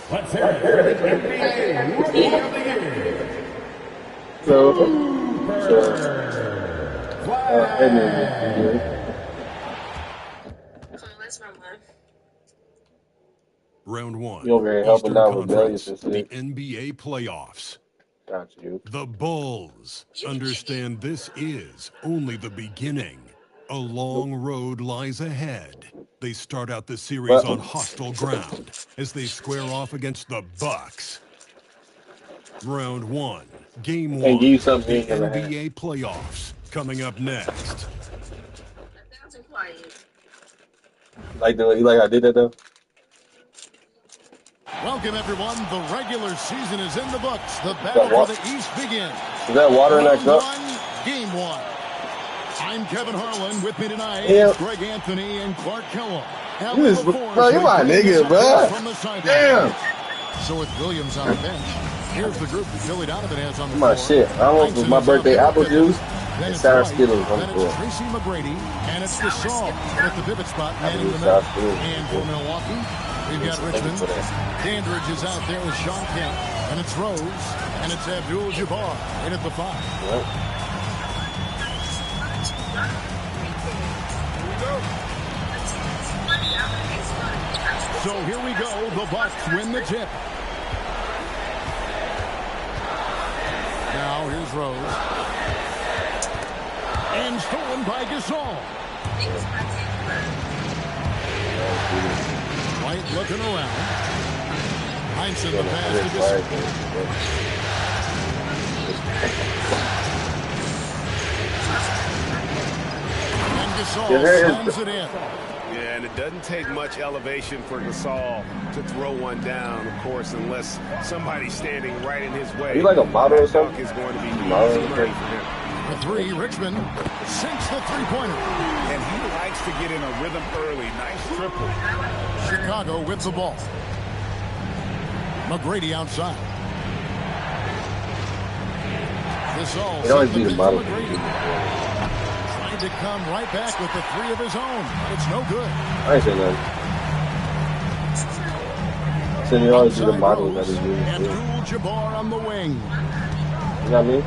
Let's hear it for the NBA Rookie of the Year. So let's run one. Round one. You over here helping Eastern out Conference, rebellious and the shit. NBA playoffs. Got you. The Bulls understand this is only the beginning. A long road lies ahead. They start out the series on hostile ground as they square off against the Bucks. Round one, game one, give you something the NBA playoffs coming up next. Like the way I did that though. Welcome, everyone. The regular season is in the books. The battle for the East begins. Is that water in that cup? Game one. I'm Kevin Harlan. With me tonight is Greg Anthony and Clark Kellogg. Bro, you my nigga, bro. Damn. So with Williams on the bench, here's the group that Billy Donovan has on the floor. My shit. I almost was my birthday apple juice and sour Skittles on the floor. Tracy McGrady, and it's the Saul at the pivot spot, manning the middle. And for Milwaukee, we've got Richmond. Dandridge is out there with Sean Kemp. And it's Rose. And it's Abdul-Jabbar in at the 5. Yep. So here we go. The Bucks win the tip. Now here's Rose. And stolen by Gasol. White looking around. Heinsohn the pass to Gasol. And Gasol slams it in. Yeah, and it doesn't take much elevation for Gasol to throw one down, of course, unless somebody's standing right in his way. Are you like a model or something? Is going to be easy money for him. The 3, Richmond sinks the three-pointer. And he likes to get in a rhythm early. Nice triple. Chicago with the ball. McGrady outside. Gasol It always be the model. Trying to come right back with the 3 of his own. It's no good. I ain't saying nothing. So you always do the model that is really good. Abdul-Jabbar on the wing. You know what I mean?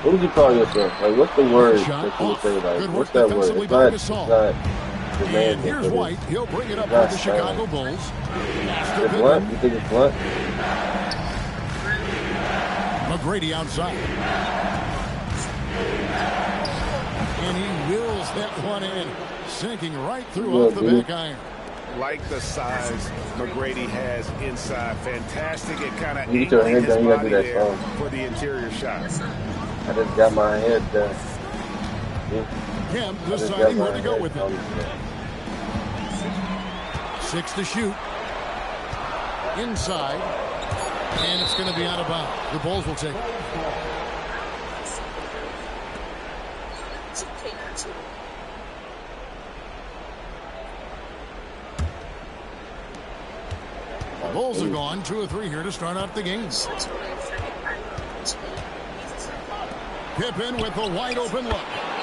What would you call yourself? Like, what's the word that you would say? Like, what's that word? It's not the man. And here's White. He'll bring it up for the Chicago Bulls. Is it blunt? You think it's blunt? McGrady outside. And he wills that one in, sinking right through off the back iron. Like the size McGrady has inside. Fantastic at kind of angling his body there for the interior shot. I just got my head done. Kemp deciding where to go with it. 6 to shoot. Inside. And it's going to be out of bounds. The Bulls will take it. The Bulls are gone 2 of 3 here to start out the game. Pippen with a wide open look.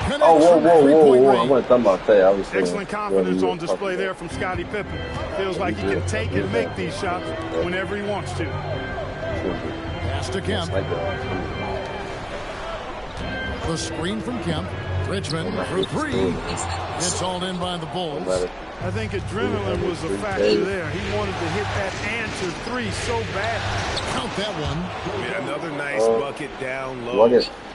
Whoa. I'm going to talk about that. Excellent confidence on display there from Scottie Pippen. Feels like he can take and make these shots whenever he wants to. Pass to Kemp. The screen from Kemp. Richmond for 3. It's hauled in by the Bulls. I think adrenaline was a factor there. He wanted to hit that answer 3 so bad. Count that one. Yeah, another nice bucket down low.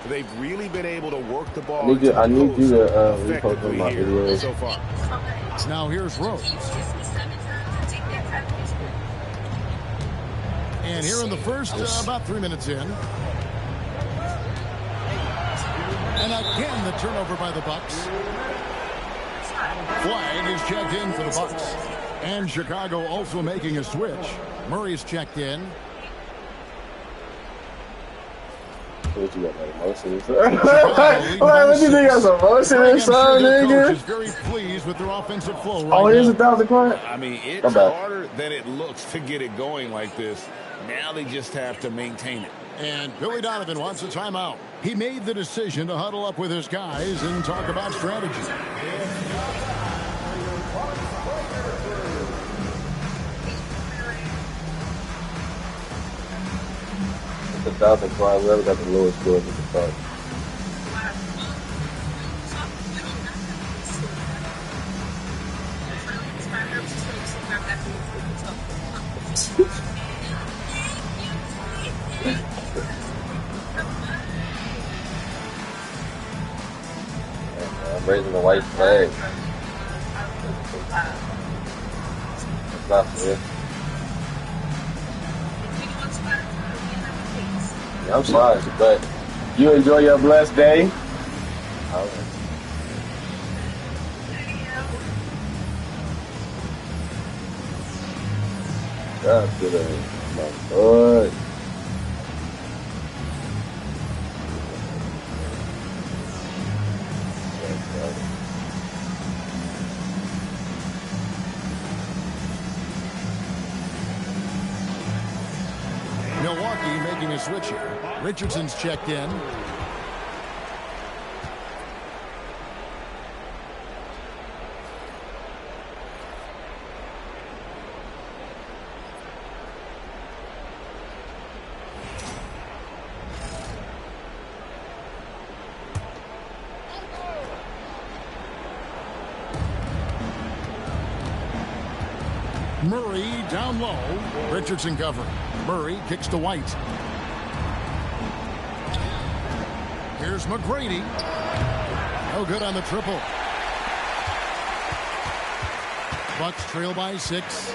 They've really been able to work the ball. I need you to repost my videos so far. Now here's Rose. And here in the first, about 3 minutes in. And again, the turnover by the Bucks. Flag is checked in for the Bucks. And Chicago also making a switch. Murray's checked in. What you got, like, emotions? What do you think that's emotions, son, nigga? Is very pleased with their offensive flow right now. Here's 1,000 coin. I mean, it's harder than it looks to get it going like this. Now they just have to maintain it. And Billy Donovan wants a timeout. He made the decision to huddle up with his guys and talk about strategy. It's 1,000 prime. Whoever got the lowest score at the start. I'm raising the white flag. That's not fair. Yeah, I'm sorry, but you enjoy your blessed day. All right. That's good. My God. Milwaukee making a switch here. Richardson's checked in. Murray down low. Richardson covering. Murray kicks to White. Here's McGrady. No good on the triple. Bucks trail by 6.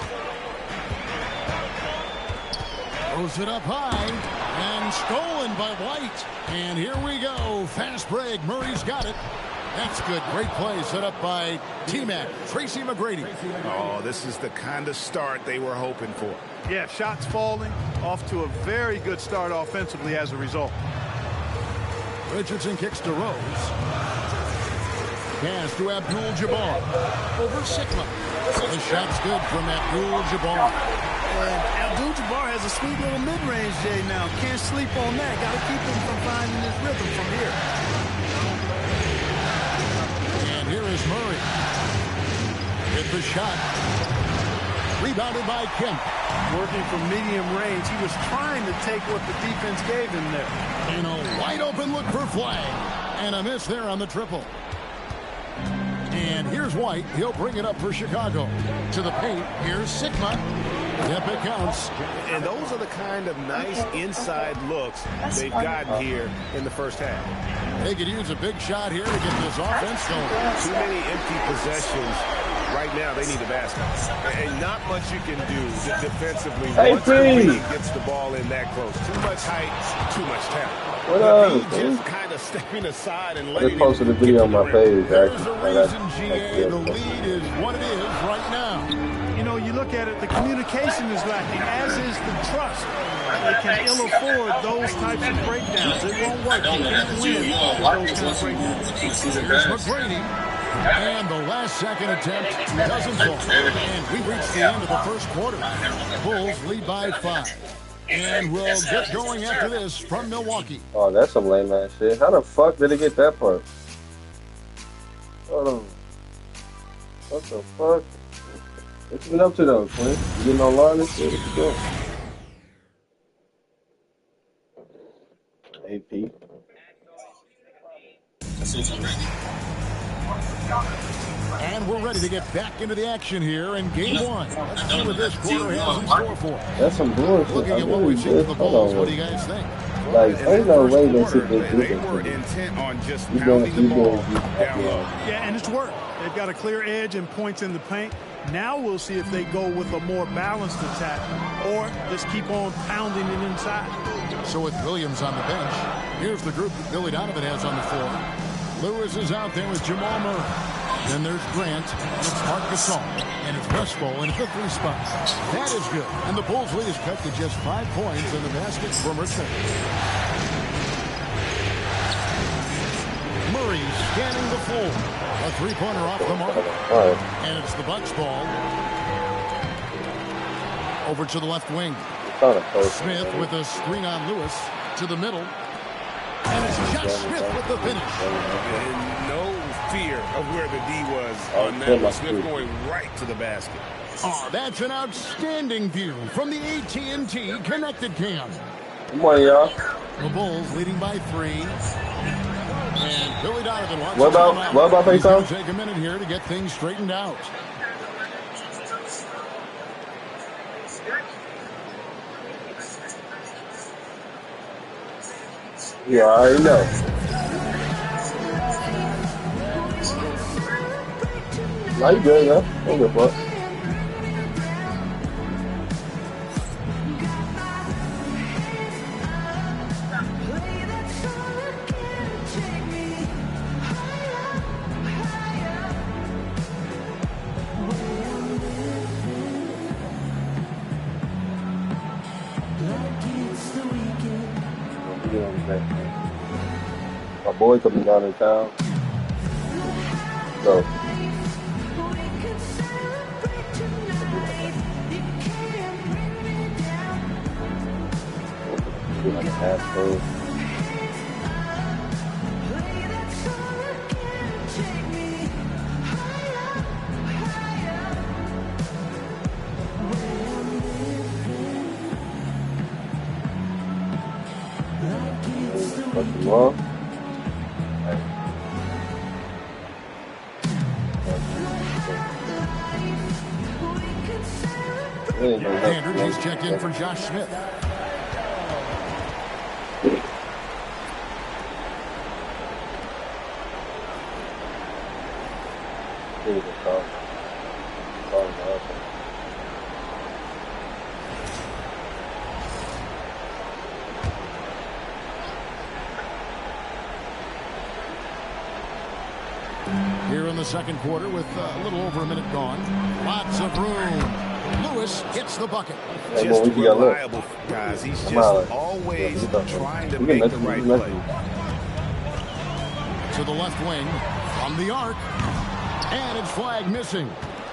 Throws it up high. And stolen by White. And here we go. Fast break. Murray's got it. That's good. Great play set up by T-Mac, Tracy McGrady. Oh, this is the kind of start they were hoping for. Yeah, shots falling. Off to a very good start offensively as a result. Richardson kicks to Rose. Pass to Abdul-Jabbar. Over Sigma. The shot's good from Abdul-Jabbar. Abdul-Jabbar has a sweet little mid-range J now. Can't sleep on that. Got to keep him from finding his rhythm from here. Here is Murray. Hit the shot. Rebounded by Kemp. Working from medium range. He was trying to take what the defense gave him there. And a wide open look for flag. And a miss there on the triple. And here's White. He'll bring it up for Chicago. To the paint. Here's Sigma. Yep, it counts. And those are the kind of nice inside looks they've gotten here in the first half. They could use a big shot here to get this offense going. Too many empty possessions. Right now, they need a basket. And not much you can do defensively once he gets the ball in that close. Too much height, too much talent. What up? Just kind of stepping aside and I letting just posted a video on my page. There's a reason, GA, the lead is what it is right now. You know, you look at it, the communication is lacking, as is the trust. They can ill afford those types of breakdowns. It won't work. You can't win those kind of breakdowns. Here's McGrady. And the last second attempt doesn't fall. And we reached the end of the first quarter. Bulls lead by 5. And we'll get going after this from Milwaukee. Oh, that's some lame ass shit. How the fuck did it get that part? Hold on. What the fuck? What you been up to though, Quinn? You getting online and shit? What you doing? AP. And we're ready to get back into the action here in game 1. Let's see what this quarter has in store for us. That's some bullshit. Looking at what we've seen from the Bulls, what do you guys think? Like, ain't no way they should be They were intent on just pounding the ball down low. Yeah, and it's worked. They've got a clear edge and points in the paint. Now we'll see if they go with a more balanced attack or just keep on pounding it inside. So with Williams on the bench, here's the group that Billy Donovan has on the floor. Lewis is out there with Jamal Murray. Then there's Grant, and it's Marc Gasol, and it's Westphal in the 3 spot. That is good, and the Bulls lead is cut to just 5 points in the basket from Richmond. Murray scanning the floor. A 3-pointer off the mark. And it's the Bucks ball. Over to the left wing. Smith with a screen on Lewis to the middle. And it's Josh Smith with the finish. And no fear of where the D was on that. Smith going right to the basket. Oh, that's an outstanding view from the AT&T Connected Cam. Come on, y'all. The Bulls leading by 3. And Billy Donovan wants What about He's going FaceTime? to take a minute here to get things straightened out. You already know. Now you good, man. Don't give a fuck. My boy coming down in town. So like a half full. Fucking long. Andrews, he's checked in for Josh Smith. Here in the second quarter with a little over a minute gone. Lots of room. Lewis hits the bucket. Just reliable, guys. He's just always trying to make the right play. To the left wing from the arc. And it's flag missing.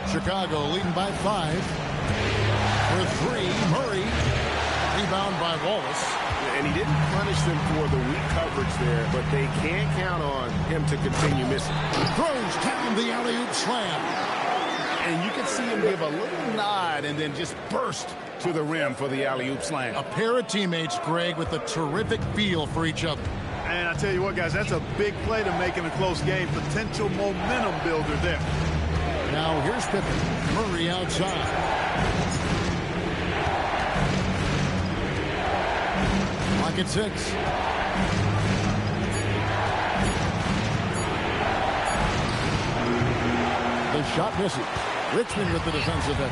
Chicago leading by 5. For 3, Murray. Rebound by Wallace. And he didn't punish them for the weak coverage there, but they can't count on him to continue missing. Throws down the alley-oop slam. And you can see him give a little nod and then just burst to the rim for the alley-oop slam. A pair of teammates, Greg, with a terrific feel for each other. And I tell you what, guys, that's a big play to make in a close game. Potential momentum builder there. Now here's Pippen. Murray outside. Clock at 6. The shot misses. Richmond with the defensive effort.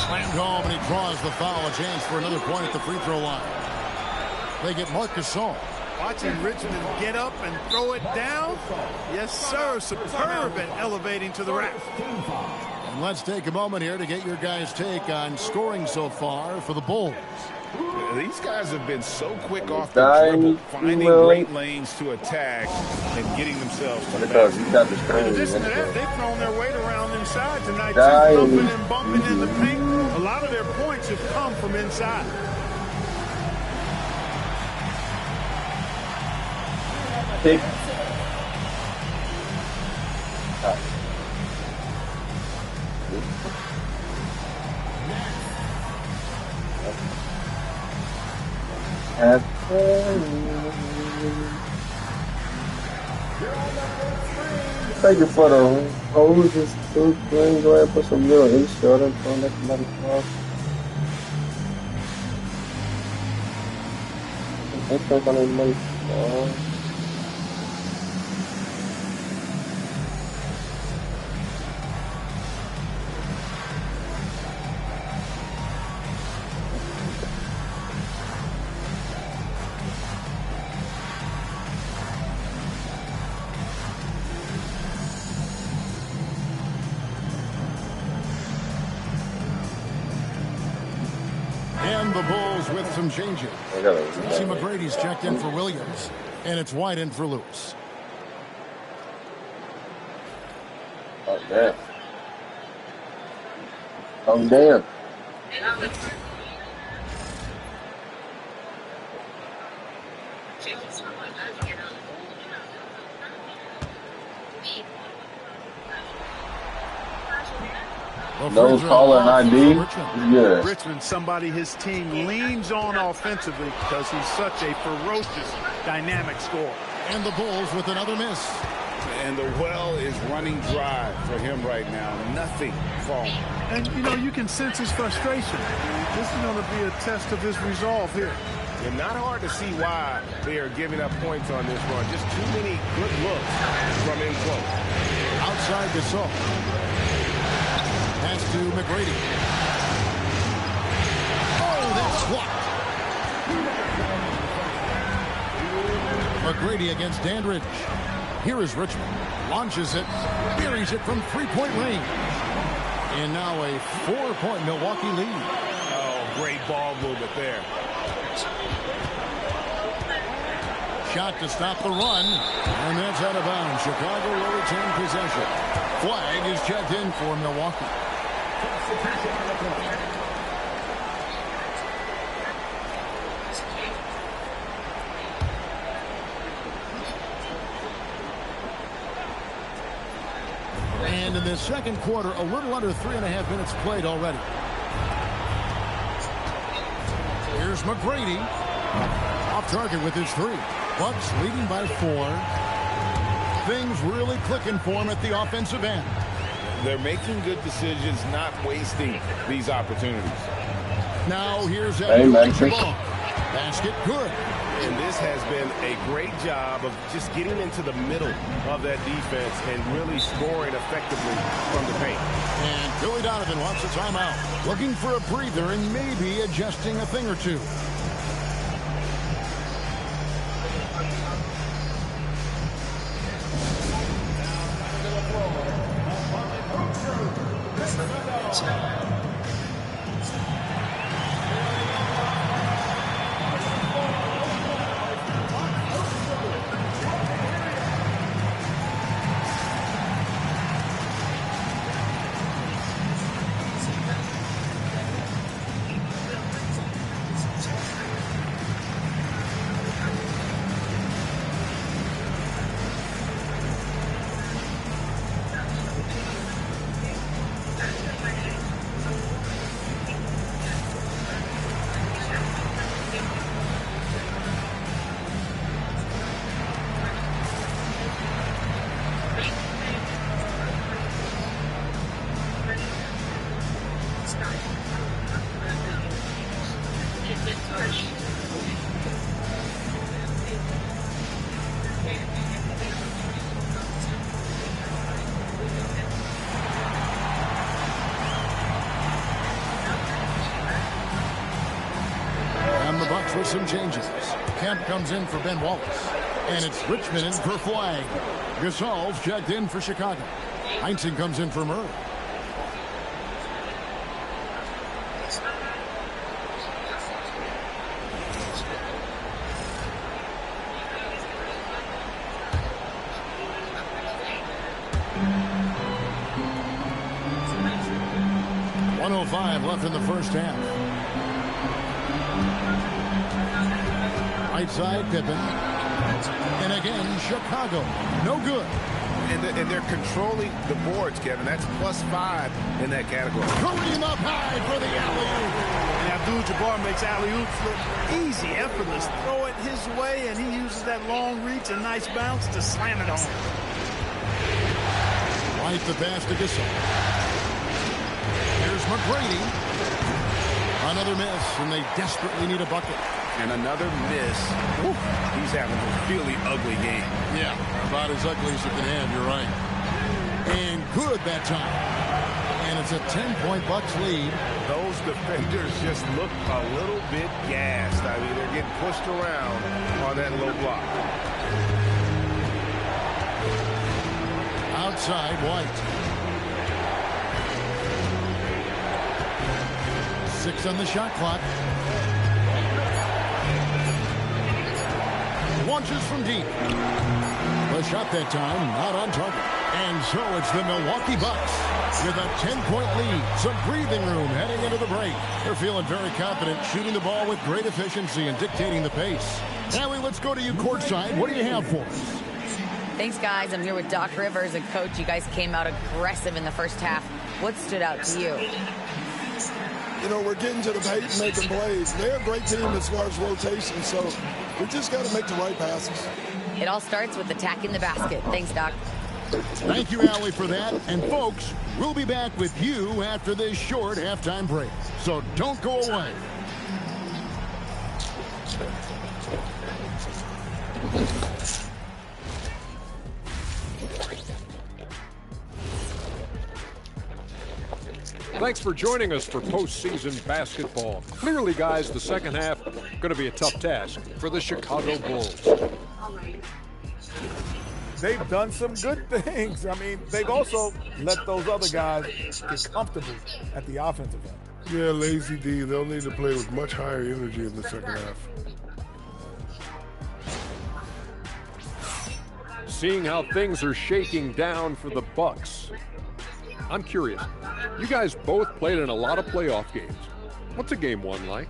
Slammed home, and he draws the foul. A chance for another point at the free throw line. They get Marc Gasol. Watching Richmond get up and throw it down. Yes, sir. Superb and elevating to the rack. And let's take a moment here to get your guys' take on scoring so far for the Bulls. These guys have been so quick off the dribble, finding great lanes to attack and getting themselves to the basket. In addition to that, they've thrown their weight around inside tonight, just thumping and bumping in the paint. A lot of their points have come from inside. Pick. Take your photo. Oh, who's this dude playing? Go ahead and put some little insert on that somebody cross. Insert on everybody's cross. And the Bulls with some changes. Tracy McGrady's checked in for Williams. And it's White in for Lewis. Oh, damn. Oh, damn. No caller and ID. Yeah. Richmond, somebody his team leans on offensively because he's such a ferocious, dynamic scorer. And the Bulls with another miss. And the well is running dry for him right now. Nothing falling. And, you know, you can sense his frustration. This is going to be a test of his resolve here. And not hard to see why they are giving up points on this run. Just too many good looks from in close. Outside Gasol. Pass to McGrady. Oh, that's blocked. McGrady against Dandridge. Here is Richmond. Launches it. Buries it from three-point range. And now a 4-point Milwaukee lead. Oh, great ball movement there. Shot to stop the run. And that's out of bounds. Chicago will retain possession. Flag is checked in for Milwaukee. And in the second quarter, a little under 3.5 minutes played already. Here's McGrady. Off target with his three. Bucks leading by 4. Things really clicking for him at the offensive end. They're making good decisions, not wasting these opportunities. Now here's Maxi. Basket good. And this has been a great job of just getting into the middle of that defense and really scoring effectively from the paint. And Billy Donovan wants a timeout. Looking for a breather and maybe adjusting a thing or two. With some changes. Kemp comes in for Ben Wallace. And it's Richmond in for Flag. Gasol's checked in for Chicago. Heinsohn comes in for Murray. .105 left in the first half. Right side, Pippen. And again, Chicago. No good. And they're controlling the boards, Kevin. That's +5 in that category. Kareem up high for the alley-oop. And Abdul-Jabbar makes alley-oops look easy, effortless. Throw it his way, and he uses that long reach and nice bounce to slam it home. Right the pass to Gasol. Here's McGrady. Another miss, and they desperately need a bucket. And another miss. Woo. He's having a really ugly game. Yeah, about as ugly as you can have, you're right. And good that time. And it's a 10-point Bucks lead. Those defenders just look a little bit gassed. I mean, they're getting pushed around on that low block. Outside, White. 6 on the shot clock. Launches from deep. The shot that time, not on target. And so it's the Milwaukee Bucks with a 10-point lead. Some breathing room heading into the break. They're feeling very confident, shooting the ball with great efficiency and dictating the pace. Allie, let's go to you courtside. What do you have for us? Thanks, guys. I'm here with Doc Rivers and Coach. You guys came out aggressive in the first half. What stood out to you? You know, we're getting to the paint and making plays. They're a great team as far as rotation, so we just got to make the right passes. It all starts with attacking the basket. Thanks, Doc. Thank you, Allie, for that. And, folks, we'll be back with you after this short halftime break. So don't go away. Thanks for joining us for postseason basketball. Clearly, guys, the second half going to be a tough task for the Chicago Bulls. They've done some good things. I mean, they've also let those other guys get comfortable at the offensive end. Yeah, Lazy D, they'll need to play with much higher energy in the second half. Seeing how things are shaking down for the Bucks, I'm curious. You guys both played in a lot of playoff games. What's a game one like?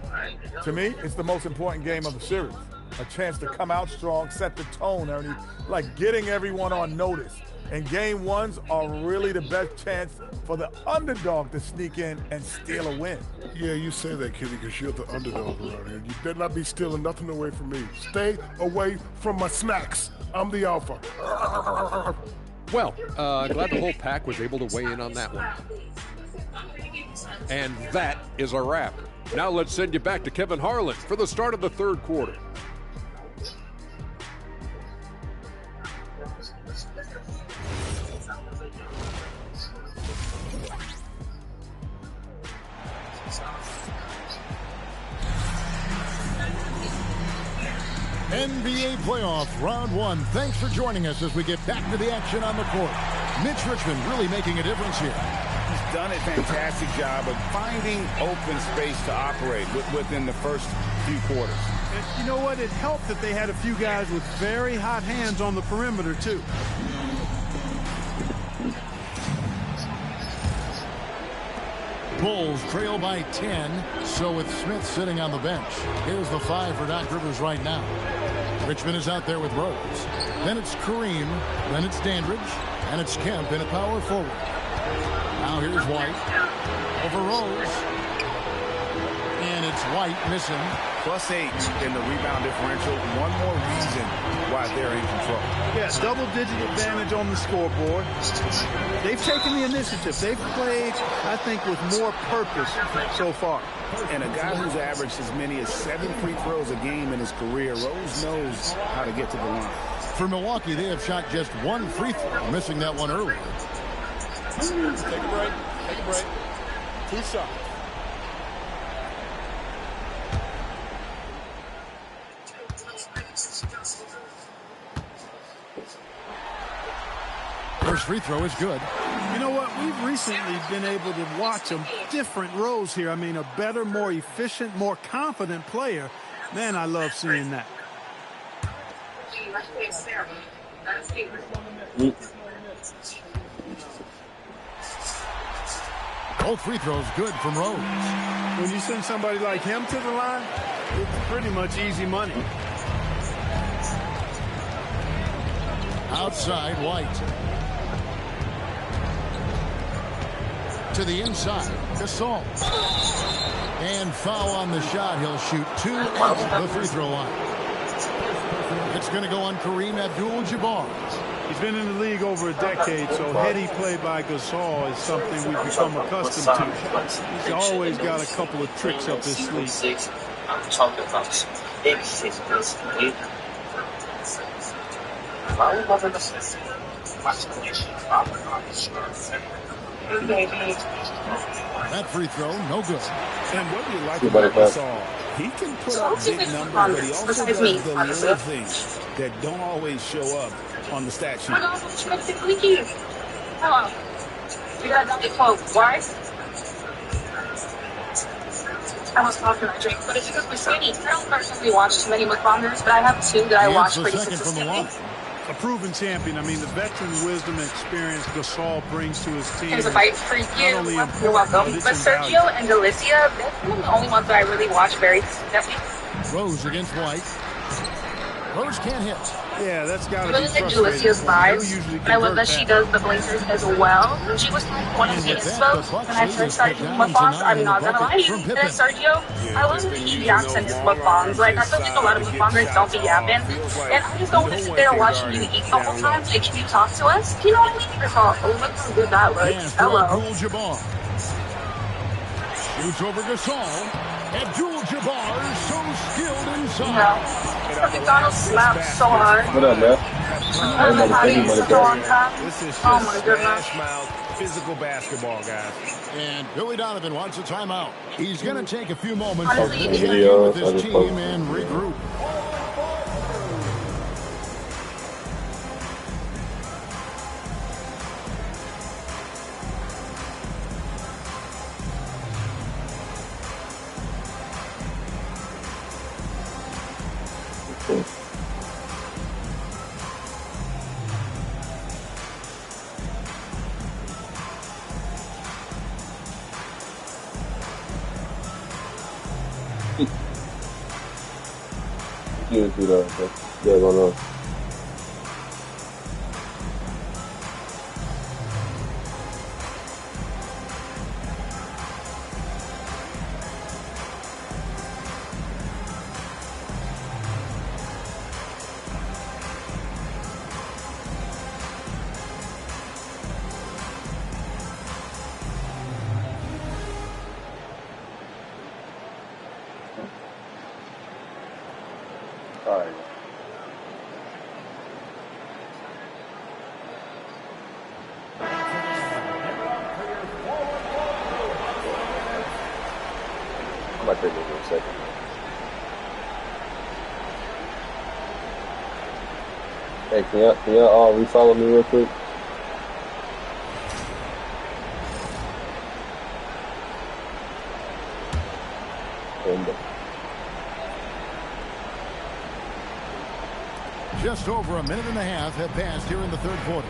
To me, it's the most important game of the series. A chance to come out strong, set the tone, Ernie, like getting everyone on notice. And game ones are really the best chance for the underdog to sneak in and steal a win. Yeah, you say that, Kitty, because you're the underdog around here. You better not be stealing nothing away from me. Stay away from my snacks. I'm the alpha. Well, glad the whole pack was able to weigh in on that one. And that is a wrap. Now let's send you back to Kevin Harlan for the start of the third quarter. NBA playoff round one. Thanks for joining us as we get back to the action on the court. Mitch Richmond really making a difference here. He's done a fantastic job of finding open space to operate within the first few quarters. And you know what? It helped that they had a few guys with very hot hands on the perimeter, too. Bulls trail by 10, so with Smith sitting on the bench. Here's the 5 for Doc Rivers right now. Richmond is out there with Rose. Then it's Kareem, then it's Dandridge, and it's Kemp in a power forward. Now here's White over Rose. And it's White missing. +8 in the rebound differential. One more reason why they're in control. Yeah, double-digit advantage on the scoreboard. They've taken the initiative. They've played, I think, with more purpose so far. And a guy who's averaged as many as 7 free throws a game in his career, Rose knows how to get to the line. For Milwaukee, they have shot just 1 free throw, missing that one earlier. Take a break. Take a break. 2 shots. First free throw is good. You know what? We've recently been able to watch a different Rose here. I mean, a better, more efficient, more confident player. Man, I love seeing that. Both free throws good from Rose. When you send somebody like him to the line, it's pretty much easy money. Outside, White. To the inside, Gasol. And foul on the shot. He'll shoot 2 at the free throw line. It's going to go on Kareem Abdul-Jabbar. He's been in the league over a decade, so heady play by Gasol is something we've become accustomed to. He's always got a couple of tricks up his sleeve. That free throw, no good. And what do you like about Gasol? He can put up big numbers, but he also does the little things that don't always show up on the stat sheet. I was talking to Jake, but it's because we see I don't personally watch too many mukbangers, but I have 2 that I watch pretty consistently. A proven champion. I mean, the veteran wisdom and experience Gasol brings to his team. Here's a fight for you. You're welcome. But Sergio and Delicia, they're the only ones that I really watch very consistently. Rose against White. Rose can't hit. Yeah, that's got to really be like frustrating. Alicia's vibes. Usually And I love that she does the blinkers as well. And she was one of the exposed. And I first started doing mukbangs. I'm not gonna lie to you. And then Sergio, I love that he yaps in his mukbangs. Like I feel like a lot of mukbangers don't be yapping. And I just don't want to sit there watching you eat the whole time. Like, can you talk to us? You know what I mean? First of all, oh, look how good that looks. Hello. Shoots over Gasol. Abdul-Jabbar is so skilled inside. Yeah. McDonald's slaps so hard. What up, man? I don't know how to use such a long time. This is Oh just my goodness. smash mouth physical basketball, guys. And Billy Donovan wants a timeout. He's going to take a few moments Honestly, to check in with his team and regroup. Yeah, going on. All right. I might take it for a second. Hey, can y'all all refollow me real quick? Just over a minute and a half have passed here in the third quarter.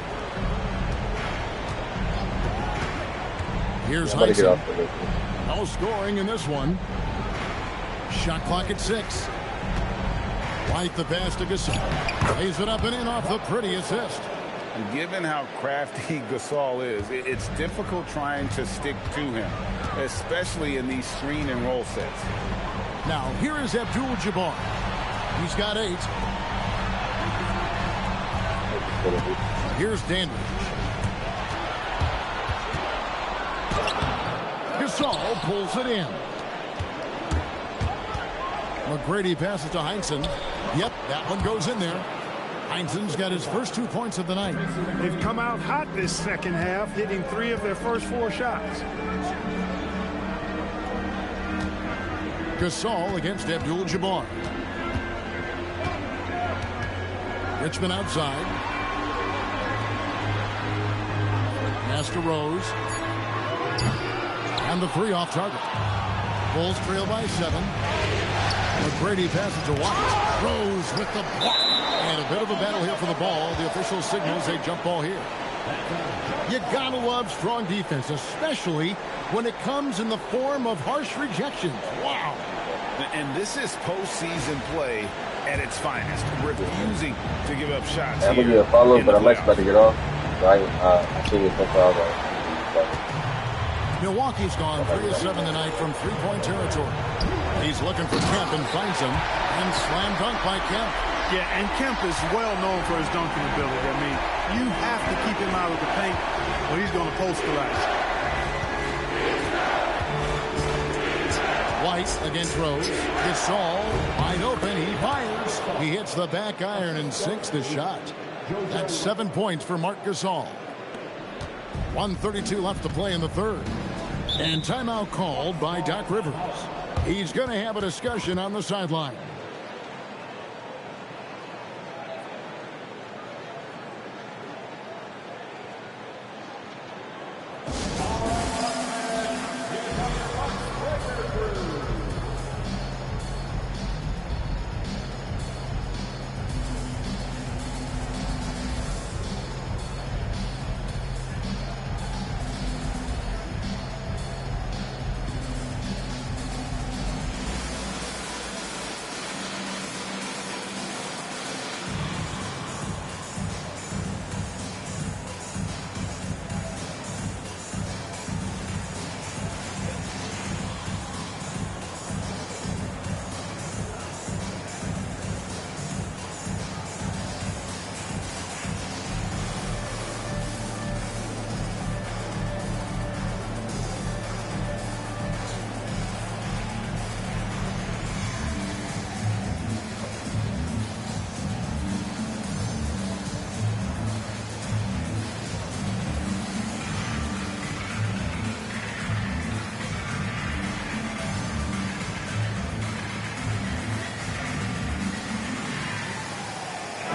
Here's Heinsohn. No scoring in this one. Shot clock at 6. White the pass to Gasol. Lays it up and in off the pretty assist. And given how crafty Gasol is, it's difficult trying to stick to him, especially in these screen and roll sets. Now here is Abdul-Jabbar. He's got 8. Here's Dandridge. Gasol pulls it in. McGrady passes to Heinsohn. Yep, that one goes in there. Heinsohn's got his first 2 points of the night. They've come out hot this second half, hitting 3 of their first 4 shots. Gasol against Abdul-Jabbar. Richmond outside. Pass to Rose. And the 3 off target. Bulls trail by 7. McGrady passes to White. Rose with the block. And a bit of a battle here for the ball. The official signals a jump ball here. You gotta love strong defense, especially when it comes in the form of harsh rejections. Wow. And this is postseason play at its finest, refusing to give up shots. I'm gonna get a follow, but I'm actually about to get off. So I see you sometime. Milwaukee's gone 3 of 7 tonight from 3-point territory. He's looking for Kemp and finds him. And slam dunk by Kemp. Yeah, and Kemp is well known for his dunking ability. I mean, you have to keep him out of the paint or he's going to posterize. White against Rose. Gasol wide open. He fires. He hits the back iron and sinks the shot. That's 7 points for Marc Gasol. 1:32 left to play in the third. And timeout called by Doc Rivers. He's going to have a discussion on the sideline.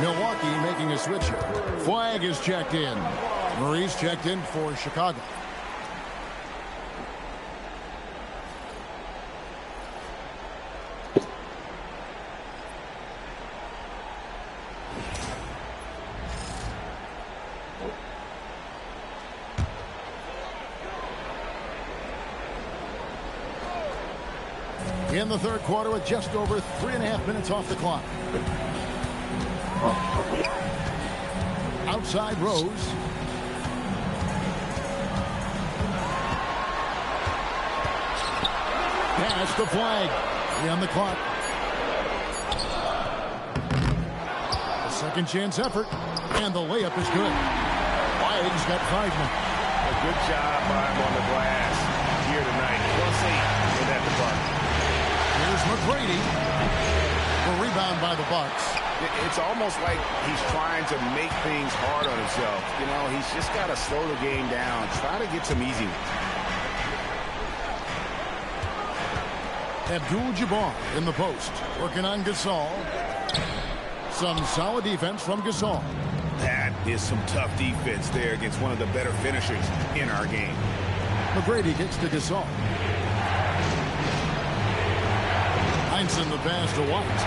Milwaukee making a switch here. Flag is checked in. Murray's checked in for Chicago. In the third quarter with just over 3.5 minutes off the clock. Outside Rose. Pass the flag. 3 on the clock. A second chance effort. And the layup is good. Flag's got 5 now. A good job by him on the glass here tonight. +8 in that department. Here's McGrady. A rebound by the Bucks. It's almost like he's trying to make things hard on himself. You know, he's just got to slow the game down. Try to get some easy ones. Abdul-Jabbar in the post. Working on Gasol. Some solid defense from Gasol. That is some tough defense there against one of the better finishers in our game. McGrady gets to Gasol. Heinsohn the pass to White.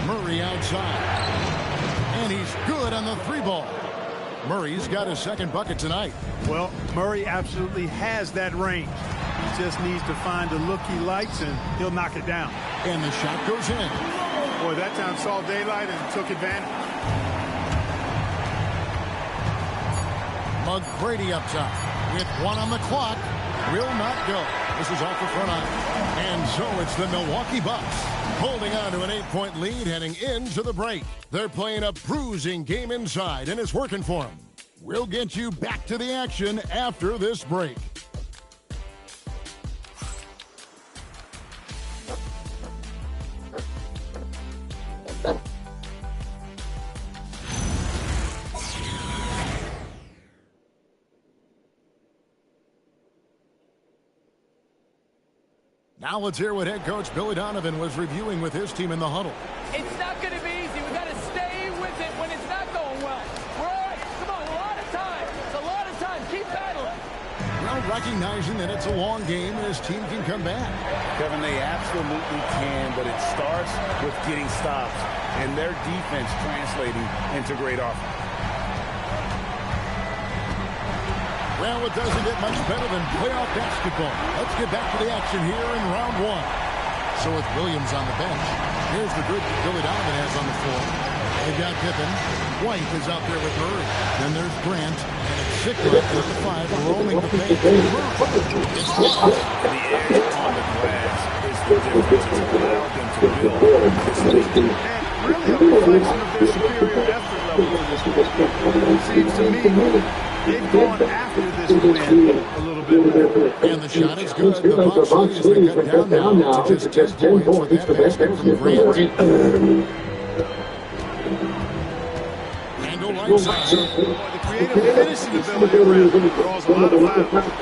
Murray outside. And he's good on the 3-ball. Murray's got his second bucket tonight. Well, Murray absolutely has that range. He just needs to find the look he likes, and he'll knock it down. And the shot goes in. Boy, that time saw daylight and took advantage. McGrady up top with 1 on the clock. Will not go. This is off the front iron. And so it's the Milwaukee Bucks holding on to an 8-point lead heading into the break. They're playing a bruising game inside, and it's working for them. We'll get you back to the action after this break. Now let's hear what head coach Billy Donovan was reviewing with his team in the huddle. It's not going to be easy. We got to stay with it when it's not going well. We're all right. Come on, a lot of time. It's a lot of time. Keep battling. Well, recognizing that it's a long game and his team can come back. Kevin, they absolutely can, but it starts with getting stops and their defense translating into great offense. Well, it doesn't get much better than playoff basketball. Let's get back to the action here in round 1. So with Williams on the bench, here's the group that Billy Donovan has on the floor. They've got Pippen. White is out there with Murray. Then there's Grant. And it's Sickler with the 5 roaming the paint. It's blocked. The edge on the glass is the difference. It's allowed them to build this lead. And really a reflection of their superior effort level to this point. It seems to me they've gone after this win a little bit more. And the shot is good. The Bucks lead has been cut down now to just 10 points with that basket from Grant. Handle right side. The creative finishing ability draws a lot of fouls.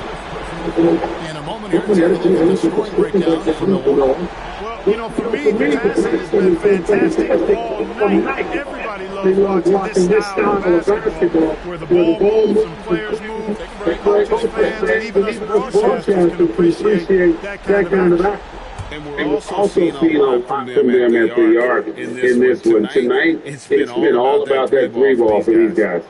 In a moment here, take a look at the scoring breakdown from Milwaukee. Well, you know, for me, the passing has been fantastic all night. Everybody loves watching this style of basketball, where the ball moves and players move. Coaches, fans, and even us broadcasters can appreciate that kind of action. And we're also seeing a lot from them at the arc in this one. Tonight, it's been all about that 3-ball for these guys.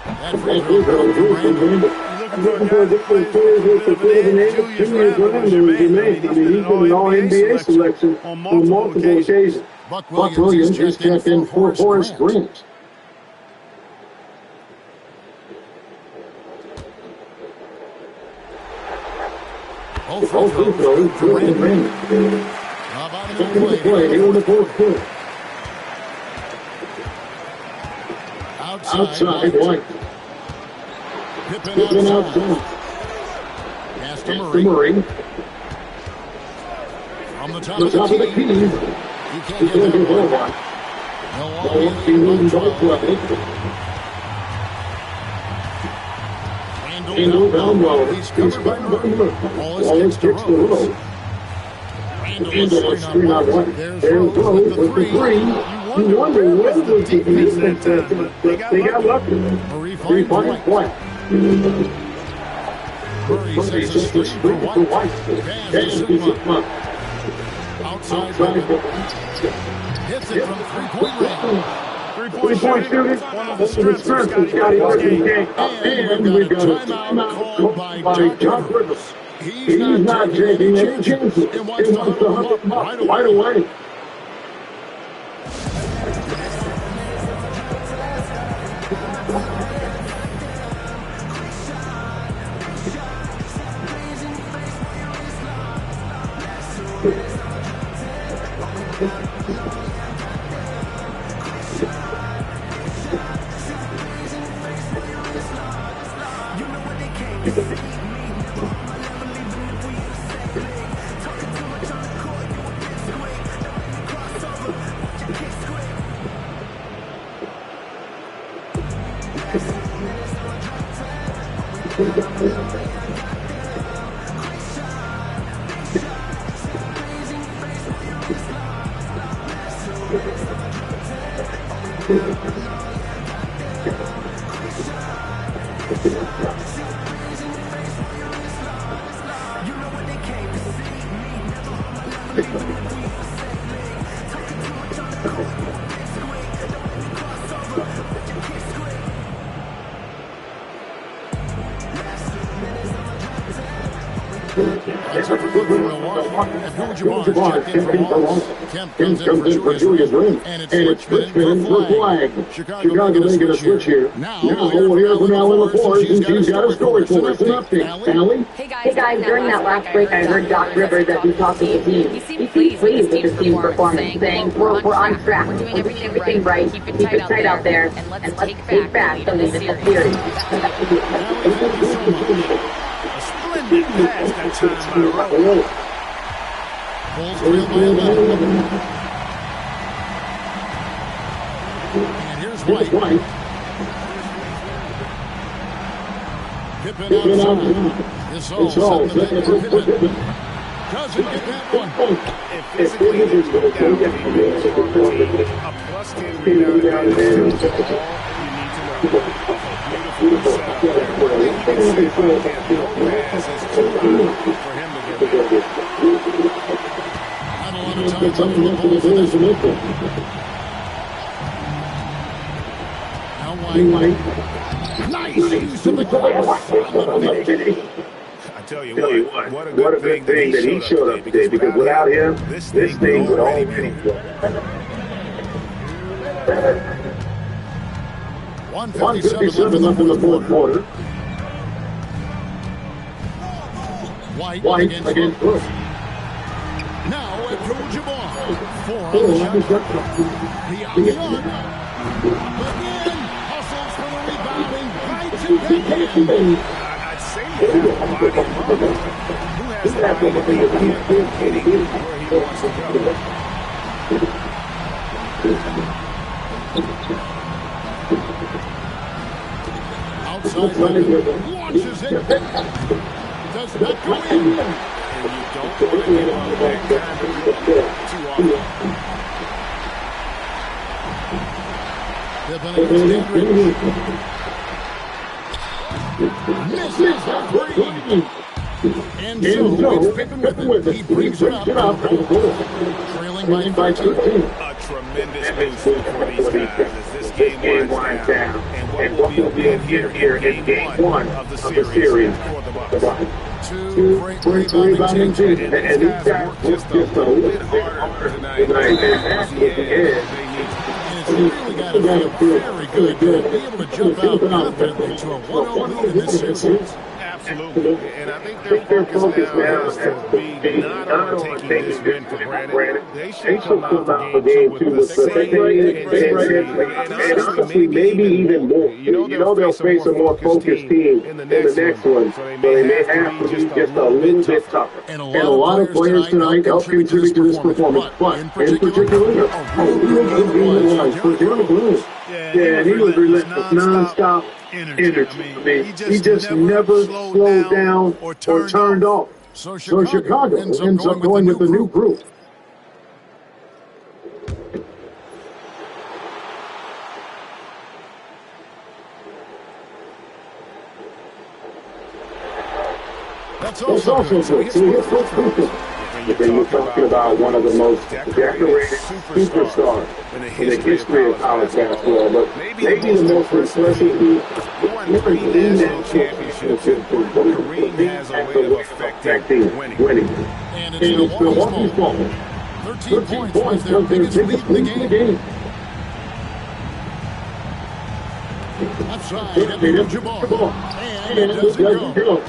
That free throw from Brandon. Looking for a guy that plays with a bit of an edge. Julius Randle is Jermaine. He's been an All-NBA selection on multiple occasions. Buck Williams is checked in for Forrest Grant. Both free throws for Brandon. How about another play here in the fourth quarter? Outside White. Pippen outside. Pass to Murray. From the top of the key. He can't get that one. Milwaukee leading by 12. Randle down low. He's covered by Murray. Wallace gets to Rose. Screen on one. There's Rose with the three. You wonder where was the defense that time, but they got lucky. Murray finds White. Murray sets a screen for White. Pass to Sigma. Outside hits it from three-point range. Three-point shooting, one of the strengths of Scotty Barnes' game. And we've got a timeout called by Doc Rivers. He's not taking any chances and wants to huddle him up right away. Kemp comes in for Julius Randle, and it's Richmond for flag. Chicago making a switch here. Now we'll hear from Allie LaForge, and she's got a story for us. An update. Allie? Hey guys, during that last break, I heard Doc Rivers as he talked to the team. He seemed pleased with his team's performance, saying, we're on track. We're doing everything right. Keep it tight out there, and let's take back the lead in the series. Splendid pass that time by Rose. Bulls trail by 11. And here's White. Pippen outside. This all set the for Pippen. Doesn't get that one. And physically, there's no doubt a plus 10 rebound advantage is all you need to know. Beautiful setup there. You can see if I can't pass is too high for him to get there. Not a lot of time left for the Bulls in this one. Now White. Nice use of the glass. I tell you what a good thing that he showed up today, because without him, this thing would all be 157 left in the fourth quarter. White against Brooks. Now Abdul-Jabbar. 4 on the shot. Beyond. Again, hustles for the rebounding. Bites it back in. I'd say who has the body to be getting where he wants to go. Outside launches it. Does not go in. And you don't want to get on that kind of look too often. Pippen against Dandridge. Misses the three. And so it's Pippen with it. He brings it up. Trailing by 13. A tremendous boost for these guys as this game winds down. And what will be here in game one of the series for the Bucks. Two great rebounding teams. And these guys work just a little bit harder tonight. It's really got to feel very good to be able to jump out confidently to a 1-0 lead in this series. Absolutely. And I think their focus now has to be not on taking this win for granted. They should come out the game two with the same and honestly, maybe even more. You know they'll face a more focused team in the next one, so they may have to be just a little bit tougher. And a lot of players tonight help contribute to this performance, but in particular, a real good game was for Derrick Rose. Yeah, he was relentless, non-stop energy. I mean, he just never slowed down or turned off. So Chicago ends up going with the new group. That's also good. So he hits both free throws. But then you're talking about one of the most decorated superstars in the history of college basketball. But maybe the most impressive, he won 3 national championships, and Kareem has a way of affecting winning. And it's Milwaukee's ball. 13 points was their biggest lead in the game. Outside, Abdul-Jabbar. And it doesn't go.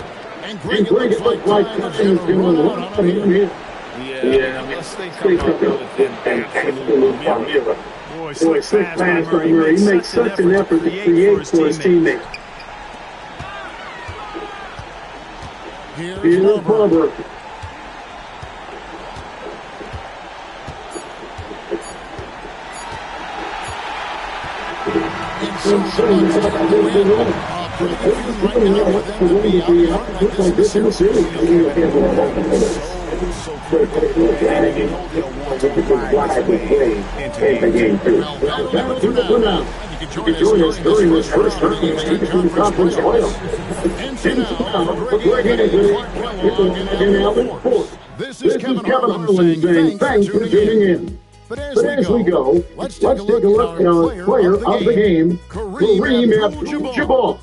And Greg, it looks like time is going to run out on him here. Yeah, unless they come up with an absolute miracle. Boy, slick pass by Murray. He makes such an effort to create for his teammates. Here's Barber. Pretty good feeling right now for them to be out front like this in the series. So critical, and you know they'll want to ride this way into game 2. Well, that'll do it for now. You can join us during this first round of the Eastern Conference playoffs. And so now, for Greg Anthony, Clark Kellogg, and Al Ford. This is Kevin Harlan saying thanks for tuning in. But as we go, let's take a look at our player of the game, Kareem Abdul-Jabbar.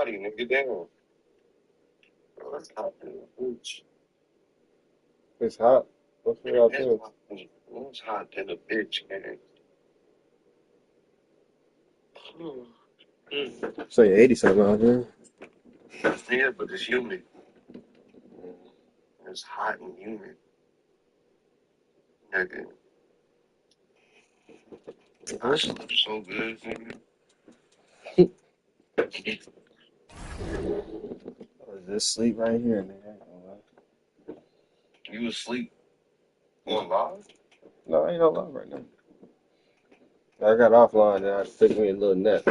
body, nigga. Damn. Bro, it's hot in the bitch. It's hot. What's it out there? It's hot in the bitch, man. Say 80 something out here. Yeah, but it's humid. It's hot and humid. Nigga. I slept so good, nigga. Just sleep right here, nigga. You asleep on live? No, I ain't on live right now. I got offline and I took me a little nap.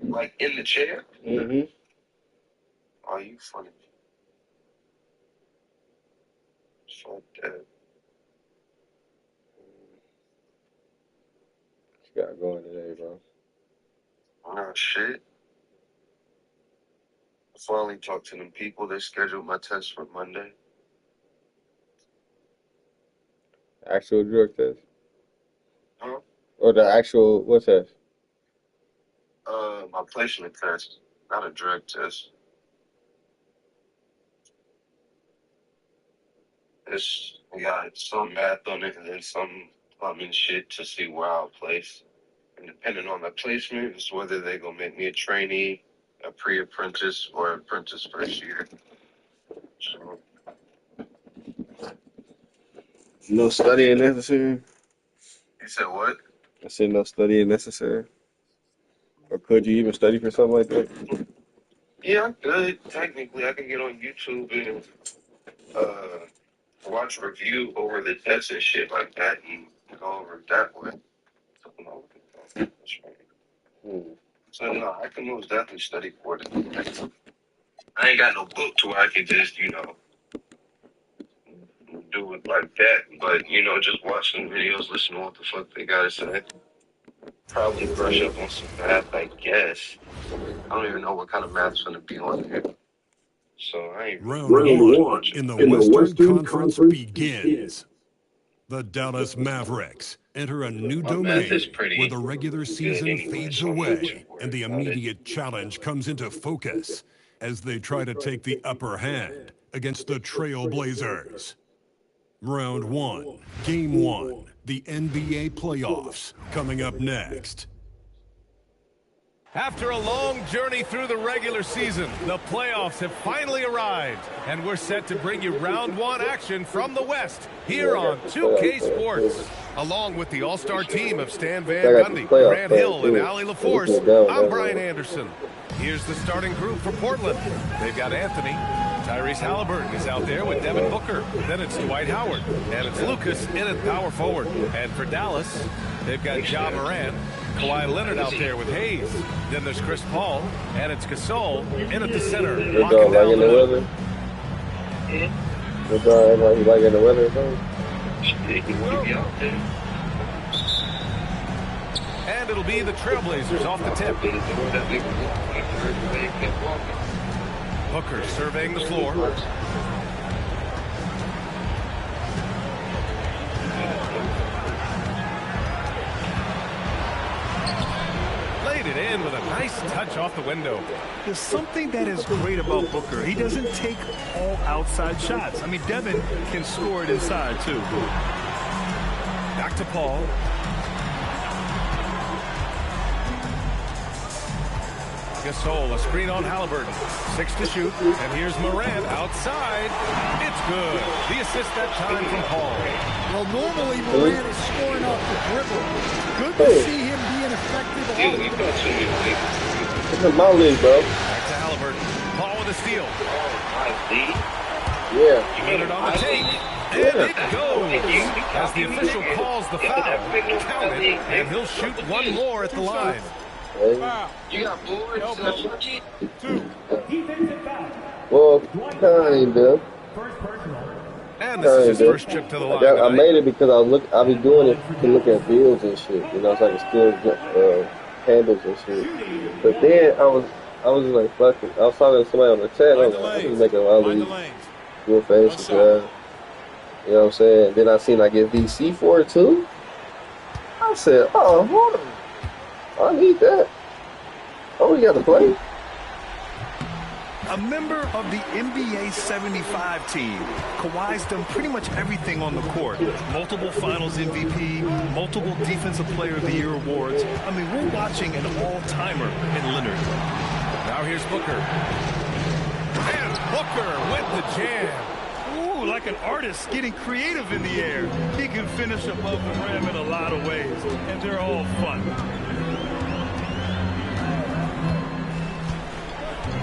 Like in the chair? Mm-hmm. Oh, you funny. Fuck that. What you got going today, bro? Oh, shit. I finally talked to them people. They scheduled my test for Monday. Actual drug test? Huh? Or the actual, what test? My placement test, not a drug test. It's got some math on it and then some plumbing shit to see where I'll place. And depending on the placement, is whether they're going to make me a trainee, a pre-apprentice, or apprentice first year. So, no studying necessary? You said what? I said no studying necessary. Or could you even study for something like that? Yeah, I could. Technically, I could get on YouTube and watch review over the tests and shit like that and go over it that way. So, no, I can most definitely study for it. I ain't got no book to where I can just, do it like that. But, just watch some videos, listen to what the fuck they gotta say. Probably brush up on some math, I guess. I don't even know what kind of math's gonna be on here. So I ain't Round one in the Western Conference begins. The Dallas Mavericks enter a new domain where the regular season fades away and the immediate challenge comes into focus as they try to take the upper hand against the Trail Blazers. Round one, game one, the NBA playoffs coming up next. After a long journey through the regular season, the playoffs have finally arrived, and we're set to bring you round one action from the West here on 2K Sports. Along with the all-star team of Stan Van Gundy, Grant Hill, and Allie LaForce, I'm Brian Anderson. Here's the starting group for Portland. They've got Anthony. Tyrese Halliburton is out there with Devin Booker. Then it's Dwight Howard. And it's Lucas in at power forward. And for Dallas, they've got Ja Morant. Kawhi Leonard out there with Hayes. Then there's Chris Paul, and it's Gasol in at the center. Locking down the weather. Like in the weather or something? And it'll be the Trailblazers off the tip. Booker surveying the floor. Laid it in with a nice touch off the window. There's something that is great about Booker. He doesn't take all outside shots. I mean, Devin can score it inside, too. Back to Paul. Gasol, a screen on Halliburton. 6 to shoot. And here's Morant outside. It's good. The assist that time from Paul. Well, normally Morant is scoring off the dribble. Good to see him being effective. It's a Myleague, bro. Back to Halliburton. Paul with a steal. Yeah. Put it on the take. And it goes. As the official calls the foul. Count it. And he'll shoot one more at the line. You got bored? Well, kinda. And this is his first trip to the line. I made it because I be doing it to look at bills and shit. So I can still get handles and shit. But then I was just like, fuck it. I was talking to somebody on the chat. I was like, I'm just making a lot of these real fancy guys. You know what I'm saying? Then I seen I get VC for it too. I said, oh, hold on. I need that. Oh, we got to play. A member of the NBA 75 team, Kawhi's done pretty much everything on the court. Multiple Finals MVP, multiple Defensive Player of the Year awards. I mean, we're watching an all-timer in Leonard. Now here's Booker. And Booker with the jam. Ooh, like an artist getting creative in the air. He can finish above the rim in a lot of ways, and they're all fun.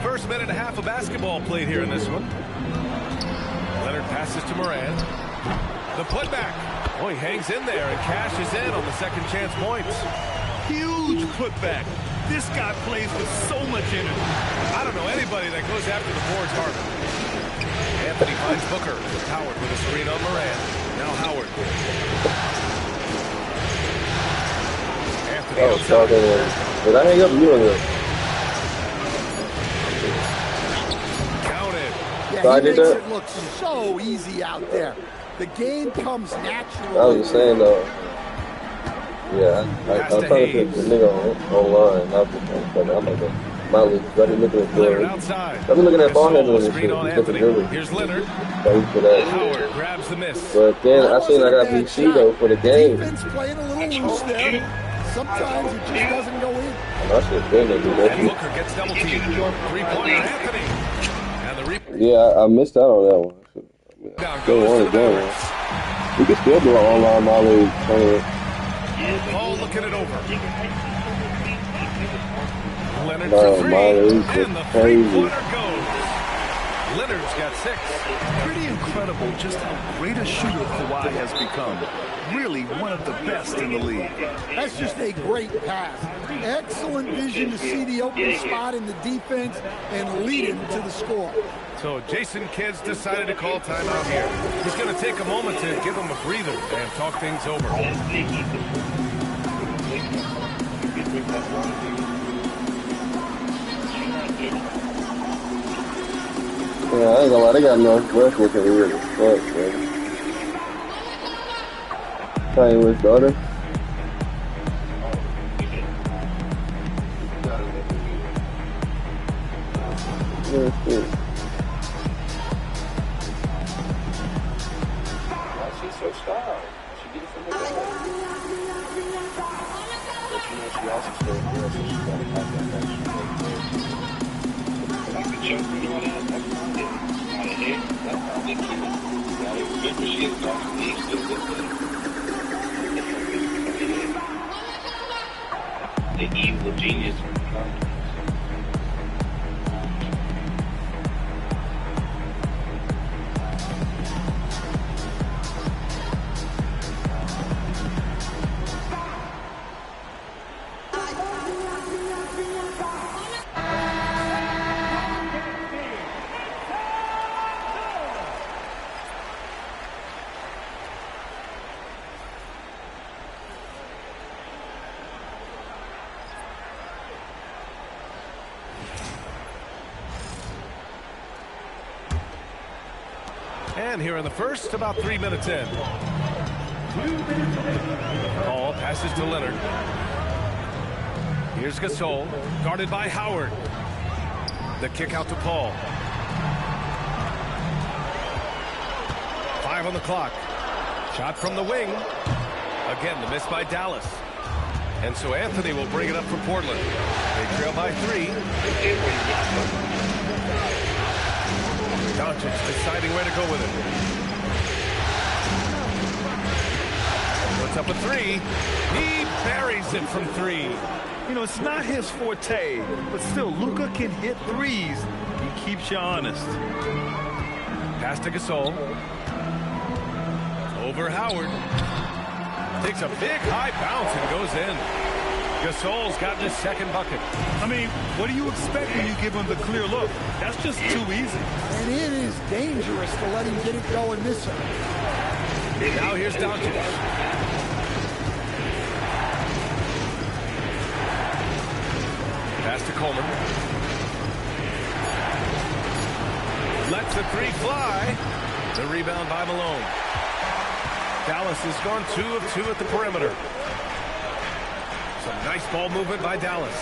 First minute and a half of basketball played here in this one. Leonard passes to Moran. The putback. Oh, he hangs in there and cashes in on the second chance points. Huge putback. This guy plays with so much energy. I don't know anybody that goes after the boards harder. Anthony finds Booker. Howard with a screen on Moran. Now Howard. Anthony outside. Did I hang up? You on Yeah, he makes it look so easy out there. The game comes naturally. I was just saying though. Yeah, I'm trying to put the nigga online. I'm like, Myleague, I didn't look at it. I've been looking at ball handling and shit. Here's Leonard. Howard grabs the miss. But then I seen I got VC though for the game. Defense playing a little loose there. Sometimes it just doesn't go in. And I said, then they do that. And Booker gets double teamed. 3-pointer Anthony. Yeah, I missed out on that one. Still want to go. We can still do an online Myleague tournament. Ball looking it over. Leonard for three, and the three-pointer goes. Leonard's got 6. Pretty incredible just how great a shooter Kawhi has become. Really one of the best in the league. That's just a great pass. Excellent vision to see the open spot in the defense and lead him to the score. So Jason Kidd's decided to call timeout here. He's going to take a moment to give him a breather and talk things over. Yeah, I ain't gonna lie, they got enough Westbrook in here to fuck, man. Playing with his daughter. She's so style. She did it from the But you know, she also still girl, so she's got to have that the evil genius. And here in the first, about 3 minutes in. Ball passes to Leonard. Here's Gasol, guarded by Howard. The kick out to Paul. 5 on the clock. Shot from the wing. Again, the miss by Dallas. And so Anthony will bring it up for Portland. They trail by 3. Doncic deciding where to go with it. Puts up a 3. He buries it from 3. You know, it's not his forte, but still, Luka can hit threes. He keeps you honest. Pass to Gasol. Over Howard. Takes a big high bounce and goes in. Gasol's gotten his second bucket. I mean, what do you expect when you give him the clear look? That's just too easy. And it is dangerous to let him get it going this way. Now here's Doncic. Pass to Coleman. Lets the 3 fly. The rebound by Malone. Dallas has gone 2 of 2 at the perimeter. Some nice ball movement by Dallas.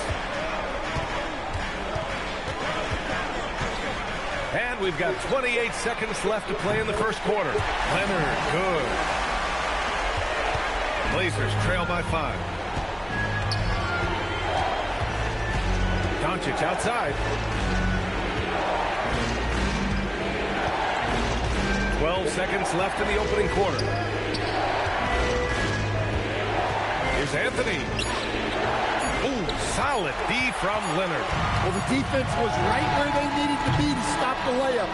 we've got 28 seconds left to play in the first quarter. Leonard, good. Blazers trail by 5. Doncic outside. 12 seconds left in the opening quarter. Here's Anthony. Ooh, solid D from Leonard. Well, the defense was right where they needed to be to stop the layup.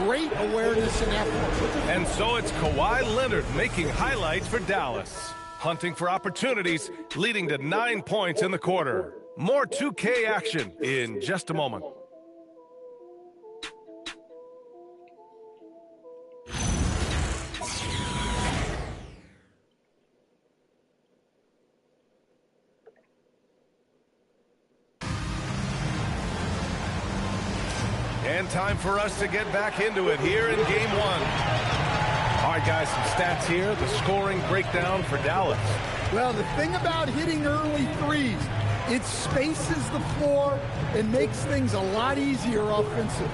Great awareness and effort. And so it's Kawhi Leonard making highlights for Dallas. Hunting for opportunities, leading to 9 points in the quarter. More 2K action in just a moment. And time for us to get back into it here in game 1. All right, guys, some stats here. The scoring breakdown for Dallas. Well, the thing about hitting early threes, it spaces the floor and makes things a lot easier offensively.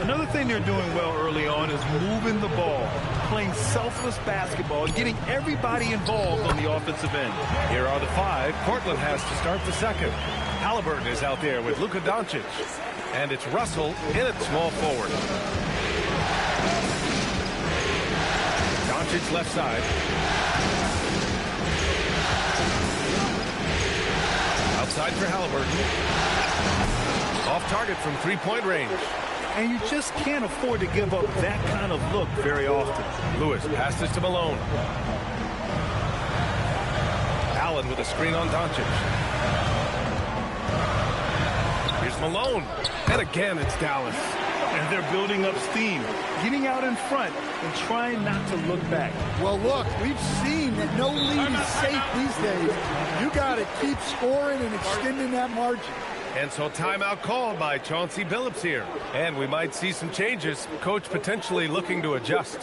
Another thing they're doing well early on is moving the ball, playing selfless basketball, and getting everybody involved on the offensive end. Here are the 5. Portland has to start the second. Halliburton is out there with Luka Doncic. And it's Russell in at small forward. Doncic left side. Outside for Halliburton. Off target from three-point range. And you just can't afford to give up that kind of look very often. Lewis passes to Malone. Allen with a screen on Doncic. Here's Malone. And again, it's Dallas. And they're building up steam, getting out in front and trying not to look back. Well, look, we've seen that no lead is safe these days. You got to keep scoring and extending that margin. And so timeout called by Chauncey Billups here. And we might see some changes. Coach potentially looking to adjust.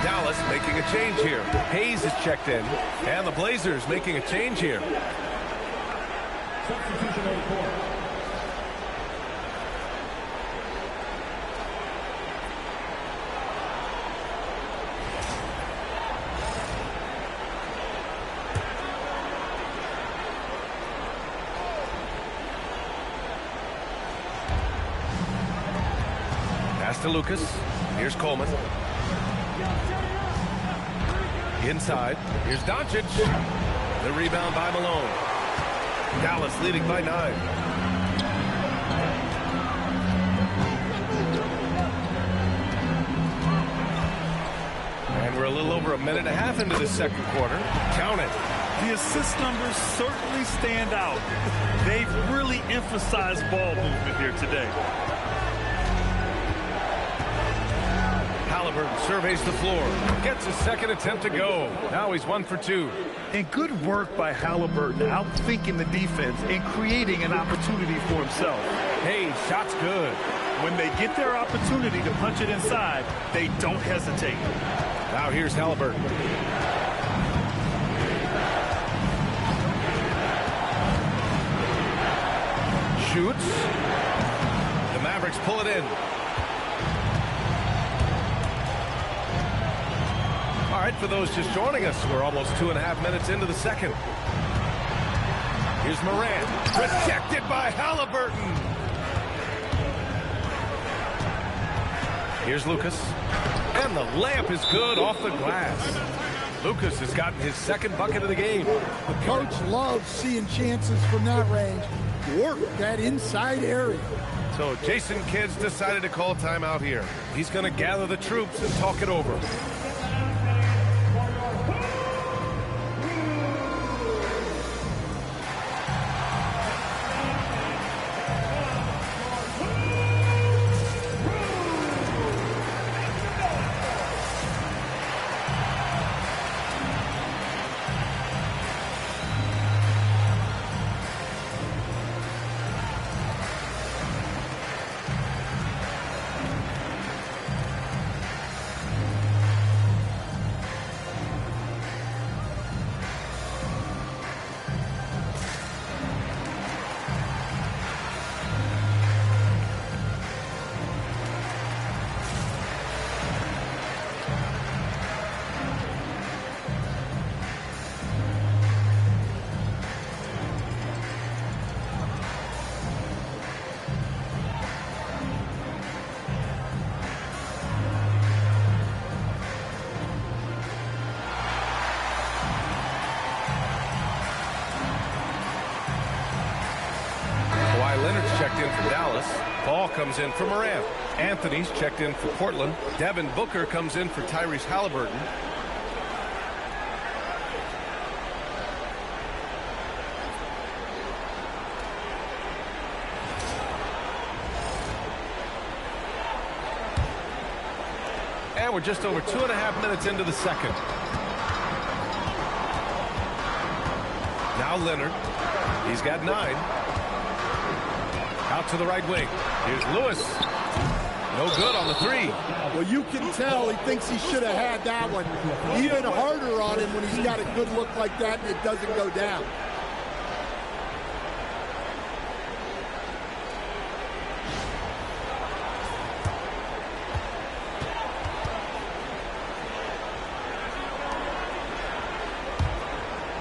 Dallas making a change here. Hayes is checked in, and the Blazers making a change here. Substitution on the court. Pass to Lucas. Here's Coleman. Inside, here's Doncic. The rebound by Malone. Dallas leading by 9. And we're a little over a minute and a half into the second quarter. Count it. The assist numbers certainly stand out. They've really emphasized ball movement here today. Halliburton surveys the floor, gets his second attempt to go. Now he's 1 for 2. And good work by Halliburton, outthinking the defense and creating an opportunity for himself. Hey, shot's good. When they get their opportunity to punch it inside, they don't hesitate. Now here's Halliburton. Shoots. Mavericks pull it in. All right, for those just joining us, we're almost 2.5 minutes into the second. Here's Morant, rejected by Halliburton. Here's Lucas, and the layup is good off the glass. Lucas has gotten his second bucket of the game. The coach loves seeing chances from that range. Work that inside area. So Jason Kidd's decided to call timeout here. He's going to gather the troops and talk it over. Comes in for Morant. Anthony's checked in for Portland. Devin Booker comes in for Tyrese Halliburton. And we're just over 2.5 minutes into the second. Now Leonard. He's got 9. Out to the right wing. Here's Lewis. No good on the 3. Well, you can tell he thinks he should have had that one. Even harder on him when he's got a good look like that and it doesn't go down.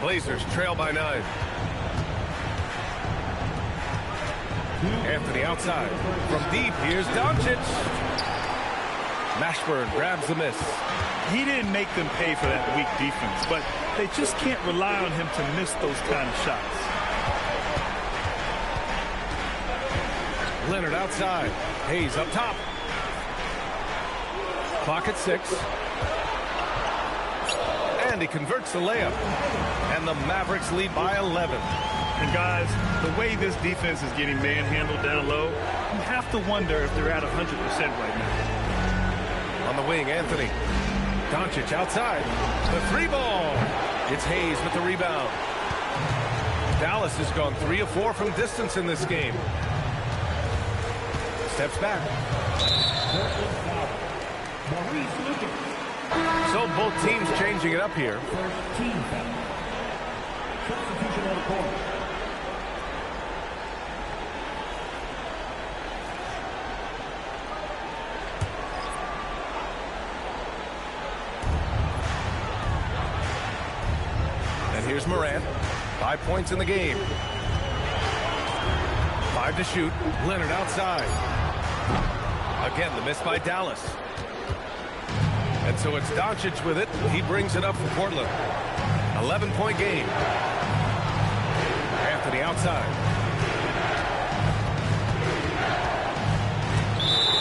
Blazers trail by 9. Anthony outside. From deep, here's Doncic. Mashburn grabs the miss. He didn't make them pay for that weak defense, but they just can't rely on him to miss those kind of shots. Leonard outside. Hayes up top. Clock at 6. And he converts the layup. And the Mavericks lead by 11. And guys, the way this defense is getting manhandled down low, you have to wonder if they're at 100% right now. On the wing, Anthony. Doncic outside. The 3 ball. It's Hayes with the rebound. Dallas has gone 3 of 4 from distance in this game. Steps back. So both teams changing it up here. Here's Morant. 5 points in the game. 5 to shoot. Leonard outside. Again, the miss by Dallas. And so it's Doncic with it. He brings it up for Portland. 11-point game. Anthony outside.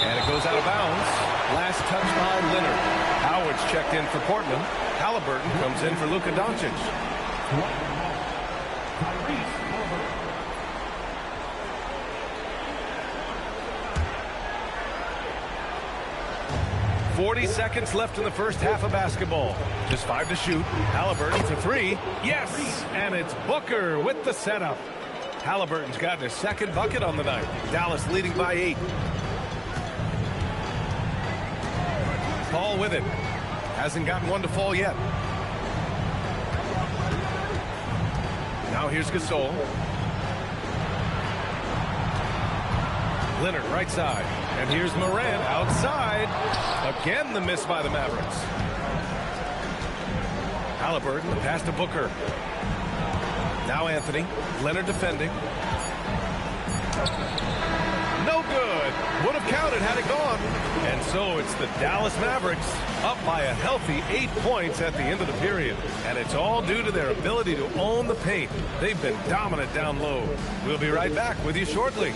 And it goes out of bounds. Last touch by Leonard. Howard's checked in for Portland. Halliburton comes in for Luka Doncic. 40 seconds left in the first half of basketball. Just 5 to shoot. Halliburton for 3. Yes! And it's Booker with the setup. Halliburton's gotten his second bucket on the night. Dallas leading by 8. Paul with it. Hasn't gotten one to fall yet. Now here's Gasol. Leonard right side. And here's Moran outside. Again, the miss by the Mavericks. Halliburton, the pass to Booker. Now Anthony. Leonard defending. No good. Would have counted had it gone. And so it's the Dallas Mavericks up by a healthy 8 points at the end of the period. And it's all due to their ability to own the paint. They've been dominant down low. We'll be right back with you shortly.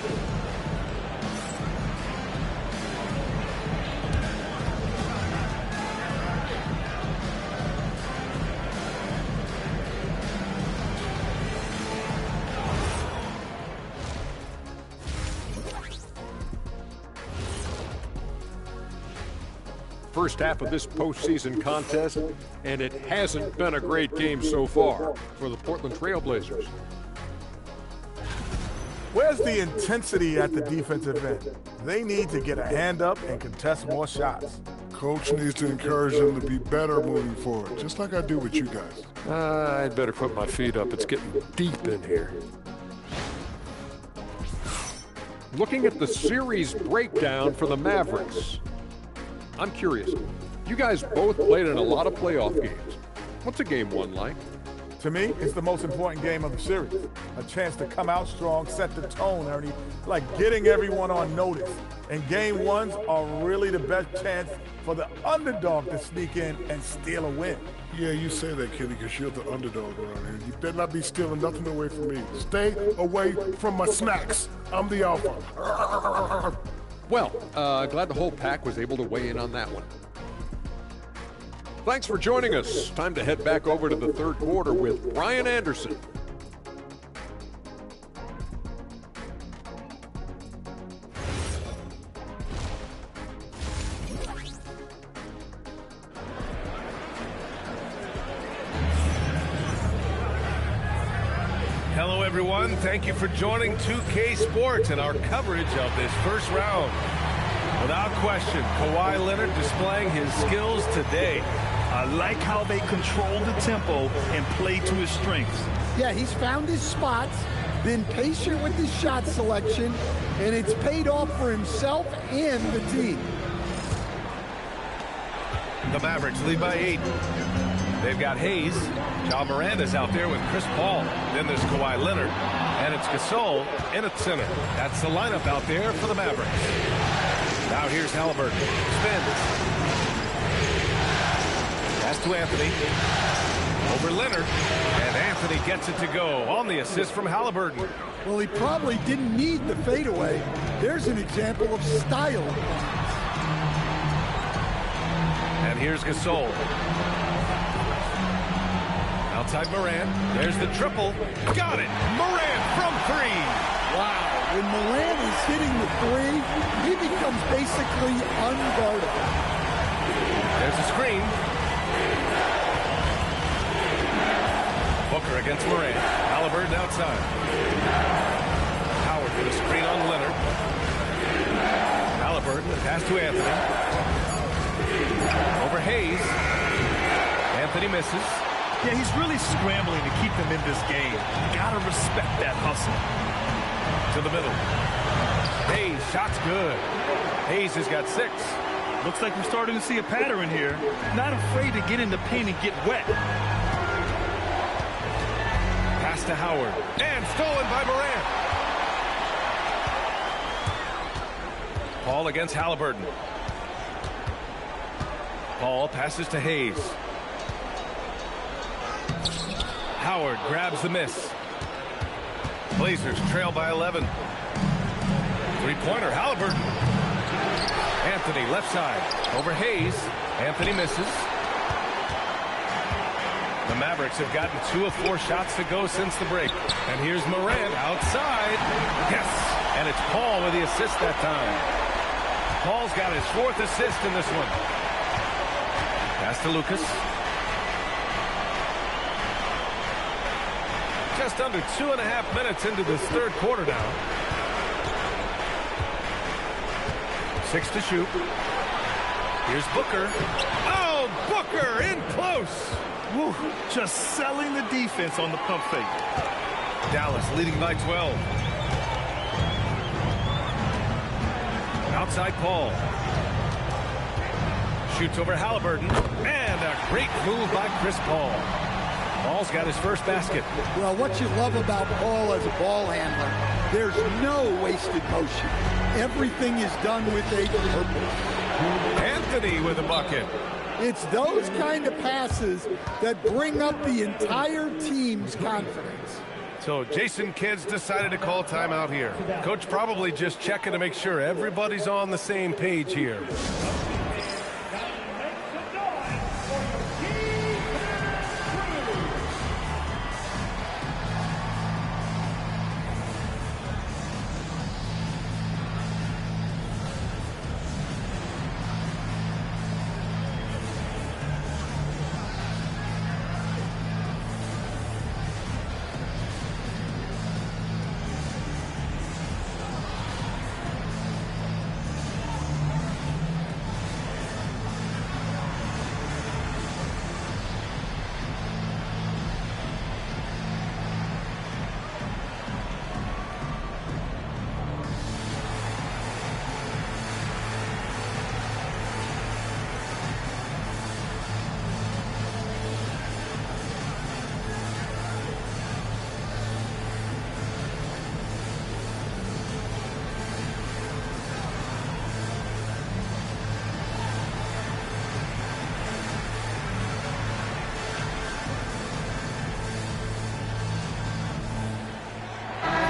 First half of this postseason contest, and it hasn't been a great game so far for the Portland Trail Blazers. Where's the intensity at the defensive end? They need to get a hand up and contest more shots. Coach needs to encourage them to be better moving forward, just like I do with you guys. I'd better put my feet up. It's getting deep in here. Looking at the series breakdown for the Mavericks, I'm curious. You guys both played in a lot of playoff games. What's a game one like? To me, it's the most important game of the series. A chance to come out strong, set the tone, Ernie, like getting everyone on notice. And game ones are really the best chance for the underdog to sneak in and steal a win. Yeah, you say that, Kenny, because you're the underdog around here. You better not be stealing nothing away from me. Stay away from my snacks. I'm the alpha. Well, glad the whole pack was able to weigh in on that one. Thanks for joining us. Time to head back over to the third quarter with Brian Anderson. Hello, everyone. Thank you for joining 2K Sports and our coverage of this first round. Without question, Kawhi Leonard displaying his skills today. I like how they control the tempo and play to his strengths. Yeah, he's found his spots, been patient with his shot selection, and it's paid off for himself and the team. The Mavericks lead by 8. They've got Hayes. Ja Moran's out there with Chris Paul. Then there's Kawhi Leonard. And it's Gasol in at center. That's the lineup out there for the Mavericks. Now here's Halliburton. Spins. Pass to Anthony. Over Leonard. And Anthony gets it to go on the assist from Halliburton. Well, he probably didn't need the fadeaway. There's an example of style. And here's Gasol. Outside Moran. There's the triple. Got it. Moran from 3. Wow. When Moran is hitting the 3, he becomes basically unguardable. There's a screen. Booker against Moran. Halliburton outside. Howard with a screen on Leonard. Halliburton, pass to Anthony. Over Hayes. Anthony misses. Yeah, he's really scrambling to keep them in this game. You gotta respect that hustle. To the middle. Hayes, shot's good. Hayes has got 6. Looks like we're starting to see a pattern here. Not afraid to get in the paint and get wet. Pass to Howard. And stolen by Moran. Paul against Halliburton. Paul passes to Hayes. Howard grabs the miss. Blazers trail by 11. Three-pointer, Halliburton. Anthony left side. Over Hayes. Anthony misses. The Mavericks have gotten 2 of 4 shots to go since the break. And here's Moran outside. Yes! And it's Paul with the assist that time. Paul's got his 4th assist in this one. Pass to Lucas. Just under 2.5 minutes into this third quarter now. 6 to shoot. Here's Booker. Oh, Booker in close. Woo, just selling the defense on the pump fake. Dallas leading by 12. Outside Paul. Shoots over Halliburton. And a great move by Chris Paul. Paul's got his first basket. Well, what you love about Paul as a ball handler, there's no wasted motion. Everything is done with a purpose. Anthony with a bucket. It's those kind of passes that bring up the entire team's confidence. So Jason Kidd's decided to call timeout here. Coach probably just checking to make sure everybody's on the same page here.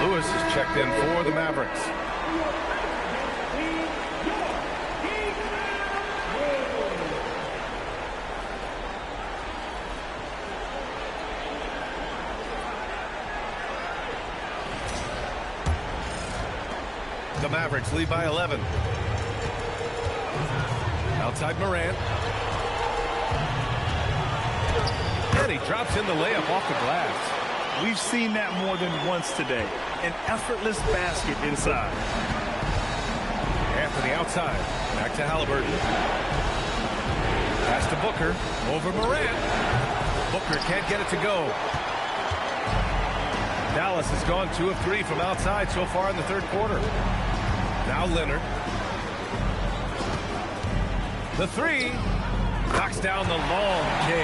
Lewis is checked in for the Mavericks. The Mavericks lead by 11. Outside Morant. And he drops in the layup off the glass. We've seen that more than once today. An effortless basket inside. Anthony outside. Back to Halliburton. Pass to Booker. Over Morant. Booker can't get it to go. Dallas has gone 2 of 3 from outside so far in the third quarter. Now Leonard. The three. Knocks down the long K.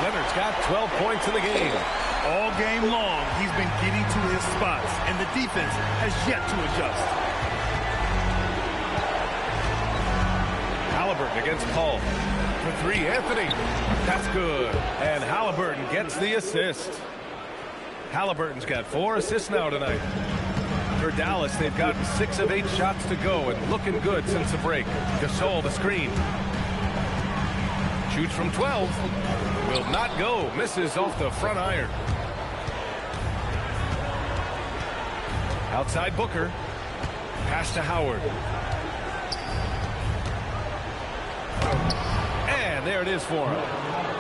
Leonard's got 12 points in the game. All game long, he's been getting to his spots, and the defense has yet to adjust. Halliburton against Paul. For 3, Anthony. That's good. And Halliburton gets the assist. Halliburton's got 4 assists now tonight. For Dallas, they've gotten 6 of 8 shots to go and looking good since the break. Gasol the screen. Shoots from 12. Will not go. Misses off the front iron. Outside Booker. Pass to Howard. And there it is for him.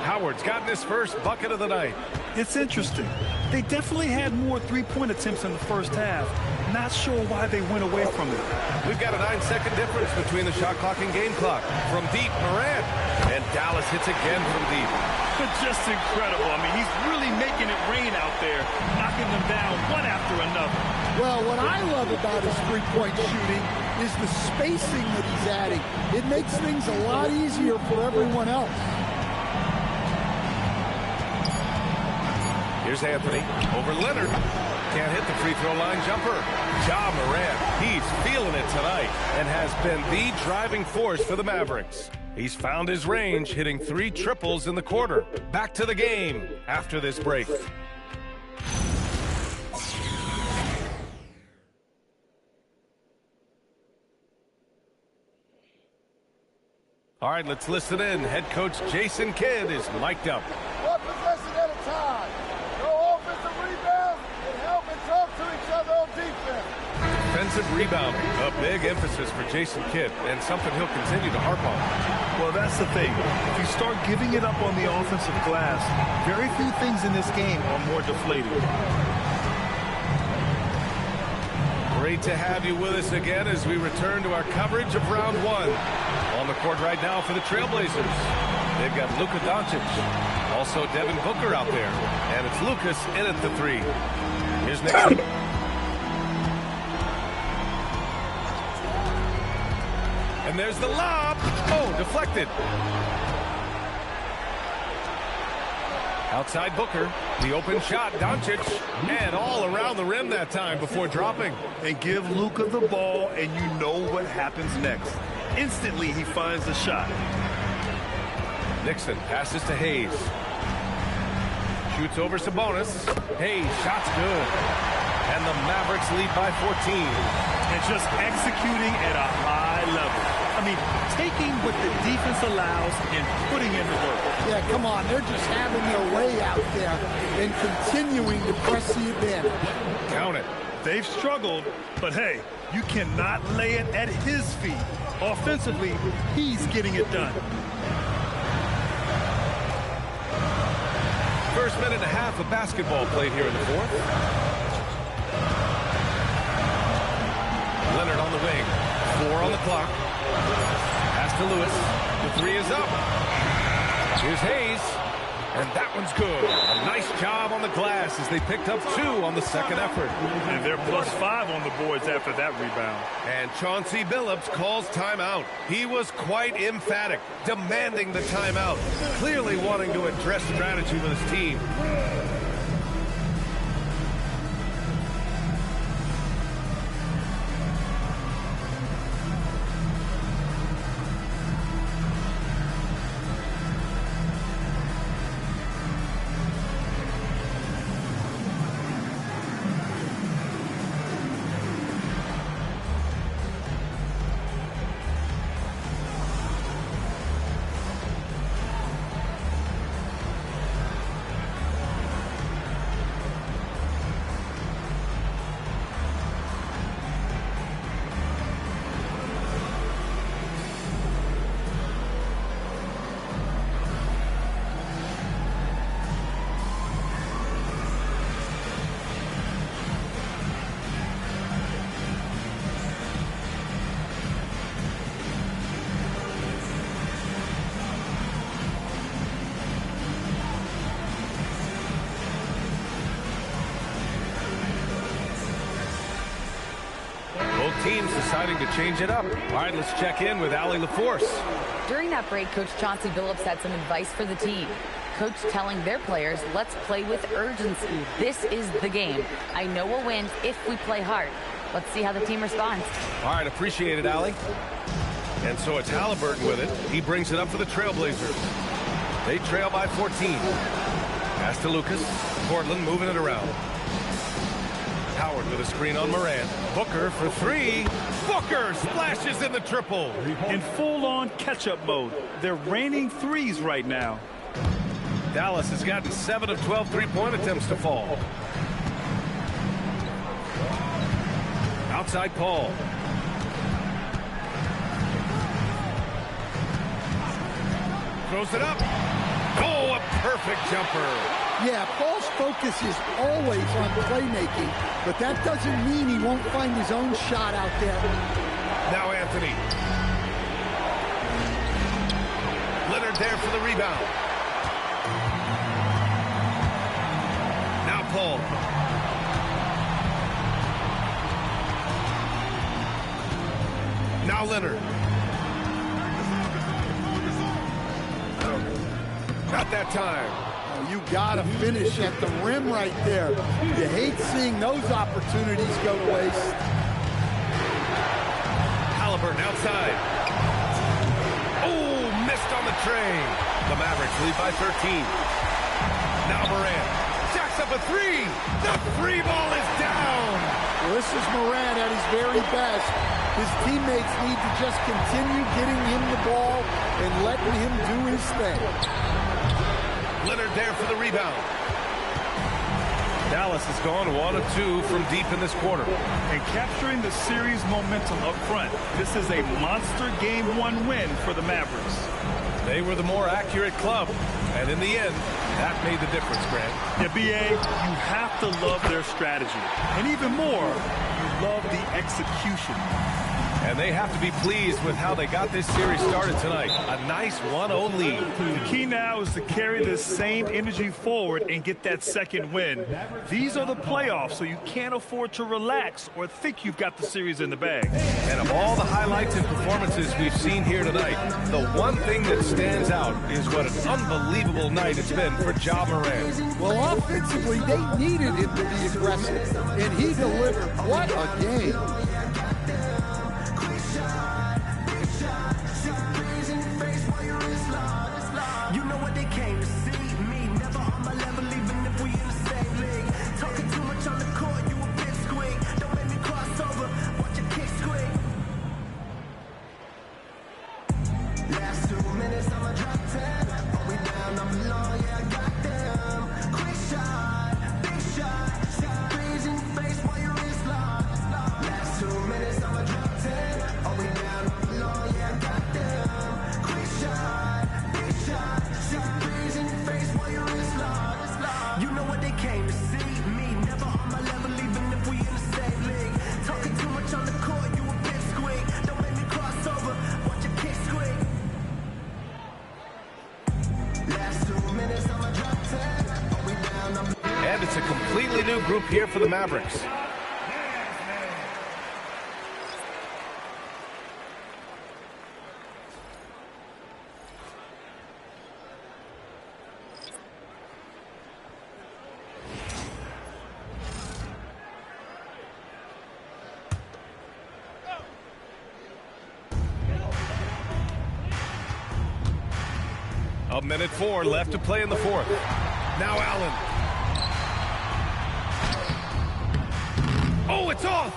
Howard's gotten his first bucket of the night. It's interesting. They definitely had more three-point attempts in the first half. Not sure why they went away from it. We've got a 9-second difference between the shot clock and game clock. From deep, Morant. And Dallas hits again from deep. But just incredible. I mean, he's really making it rain out there, knocking them down one after another. Well, what I love about his three-point shooting is the spacing that he's adding. It makes things a lot easier for everyone else. Here's Anthony over Leonard. Can't hit the free throw line jumper. Ja Morant, he's feeling it tonight and has been the driving force for the Mavericks. He's found his range, hitting 3 triples in the quarter. Back to the game after this break. All right, let's listen in. Head coach Jason Kidd is mic'd up. One possession at a time. No offensive rebounds and help and talk to each other on defense. Defensive rebounding, a big emphasis for Jason Kidd, and something he'll continue to harp on. Well, that's the thing. If you start giving it up on the offensive glass, very few things in this game are more deflating. Great to have you with us again as we return to our coverage of round 1. On the court right now for the Trailblazers. They've got Luka Doncic. Also Devin Booker out there. And it's Lucas in at the 3. Here's next. And there's the lob. Oh, deflected. Outside Booker, the open shot, Doncic, and all around the rim that time before dropping. And give Luka the ball, and you know what happens next. Instantly, he finds the shot. Nixon passes to Hayes. Shoots over Sabonis. Hayes, shot's good. And the Mavericks lead by 14. And just executing at a high level. I mean, taking what the defense allows and putting in the work. Yeah, come on. They're just having their way out there and continuing to press the advantage. Count it. They've struggled, but hey, you cannot lay it at his feet. Offensively, he's getting it done. First minute and a half of basketball played here in the fourth. Leonard on the wing. 4 on the clock. Pass to Lewis. The 3 is up. Here's Hayes. And that one's good. A nice job on the glass as they picked up 2 on the second effort. And they're +5 on the boards after that rebound. And Chauncey Billups calls timeout. He was quite emphatic, demanding the timeout, clearly wanting to address strategy with his team. Teams deciding to change it up. All right, let's check in with Allie LaForce. During that break, Coach Chauncey Billups had some advice for the team. Coach telling their players, let's play with urgency. This is the game. I know we'll win if we play hard. Let's see how the team responds. All right, appreciate it, Allie. And so it's Halliburton with it. He brings it up for the Trailblazers. They trail by 14. Pass to Lucas. Portland moving it around. Howard with a screen on Moran. Booker for 3. Booker splashes in the triple. In full-on catch-up mode. They're raining threes right now. Dallas has gotten 7 of 12 three-point attempts to fall. Outside Paul. Throws it up. Oh, a perfect jumper. Yeah, Paul's focus is always on playmaking, but that doesn't mean he won't find his own shot out there. Now Anthony. Leonard there for the rebound. Now Paul. Now Leonard. Not that time. You gotta finish at the rim right there. You hate seeing those opportunities go to waste. Halliburton outside. Oh, missed on the train. The Mavericks lead by 13. Now Moran jacks up a 3. The 3 ball is down. Well, this is Moran at his very best. His teammates need to just continue getting him the ball and letting him do his thing. Leonard there for the rebound. Dallas has gone 1 of 2 from deep in this quarter. And capturing the series momentum up front. This is a monster Game 1 win for the Mavericks. They were the more accurate club. And in the end, that made the difference, Grant. Yeah, B.A., you have to love their strategy. And even more, you love the execution. And they have to be pleased with how they got this series started tonight. A nice 1-0 lead. The key now is to carry this same energy forward and get that second win. These are the playoffs, so you can't afford to relax or think you've got the series in the bag. And of all the highlights and performances we've seen here tonight, the one thing that stands out is what an unbelievable night it's been for Ja Morant. Well, offensively, they needed him to be aggressive, and he delivered. What a game. And it's a completely new group here for the Mavericks. A minute 4 left to play in the fourth. Now Allen. Oh, it's off!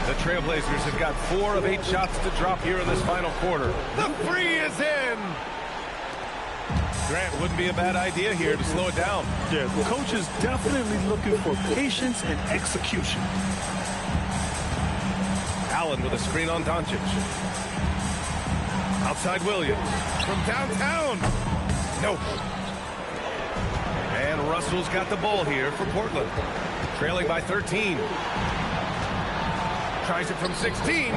The Trailblazers have got 4 of 8 shots to drop here in this final quarter. The three is in! Grant, wouldn't be a bad idea here to slow it down. Yeah, the coach is definitely looking for patience and execution. Allen with a screen on Doncic. Outside Williams. From downtown. Nope. And Russell's got the ball here for Portland. Trailing by 13. Tries it from 16.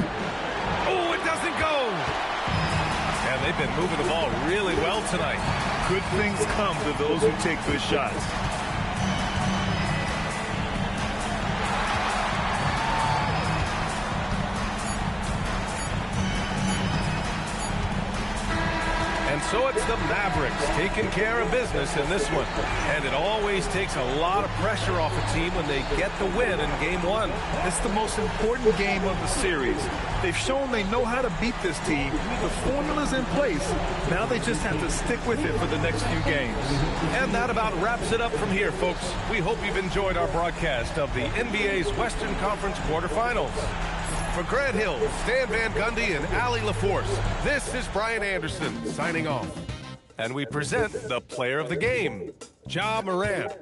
Oh, it doesn't go. And they've been moving the ball really well tonight. Good things come to those who take good shots. So it's the Mavericks taking care of business in this one. And it always takes a lot of pressure off a team when they get the win in Game 1. It's the most important game of the series. They've shown they know how to beat this team. The formula's in place. Now they just have to stick with it for the next few games. And that about wraps it up from here, folks. We hope you've enjoyed our broadcast of the NBA's Western Conference quarterfinals. For Grant Hill, Stan Van Gundy, and Allie LaForce, this is Brian Anderson signing off. And we present the player of the game, Ja Morant.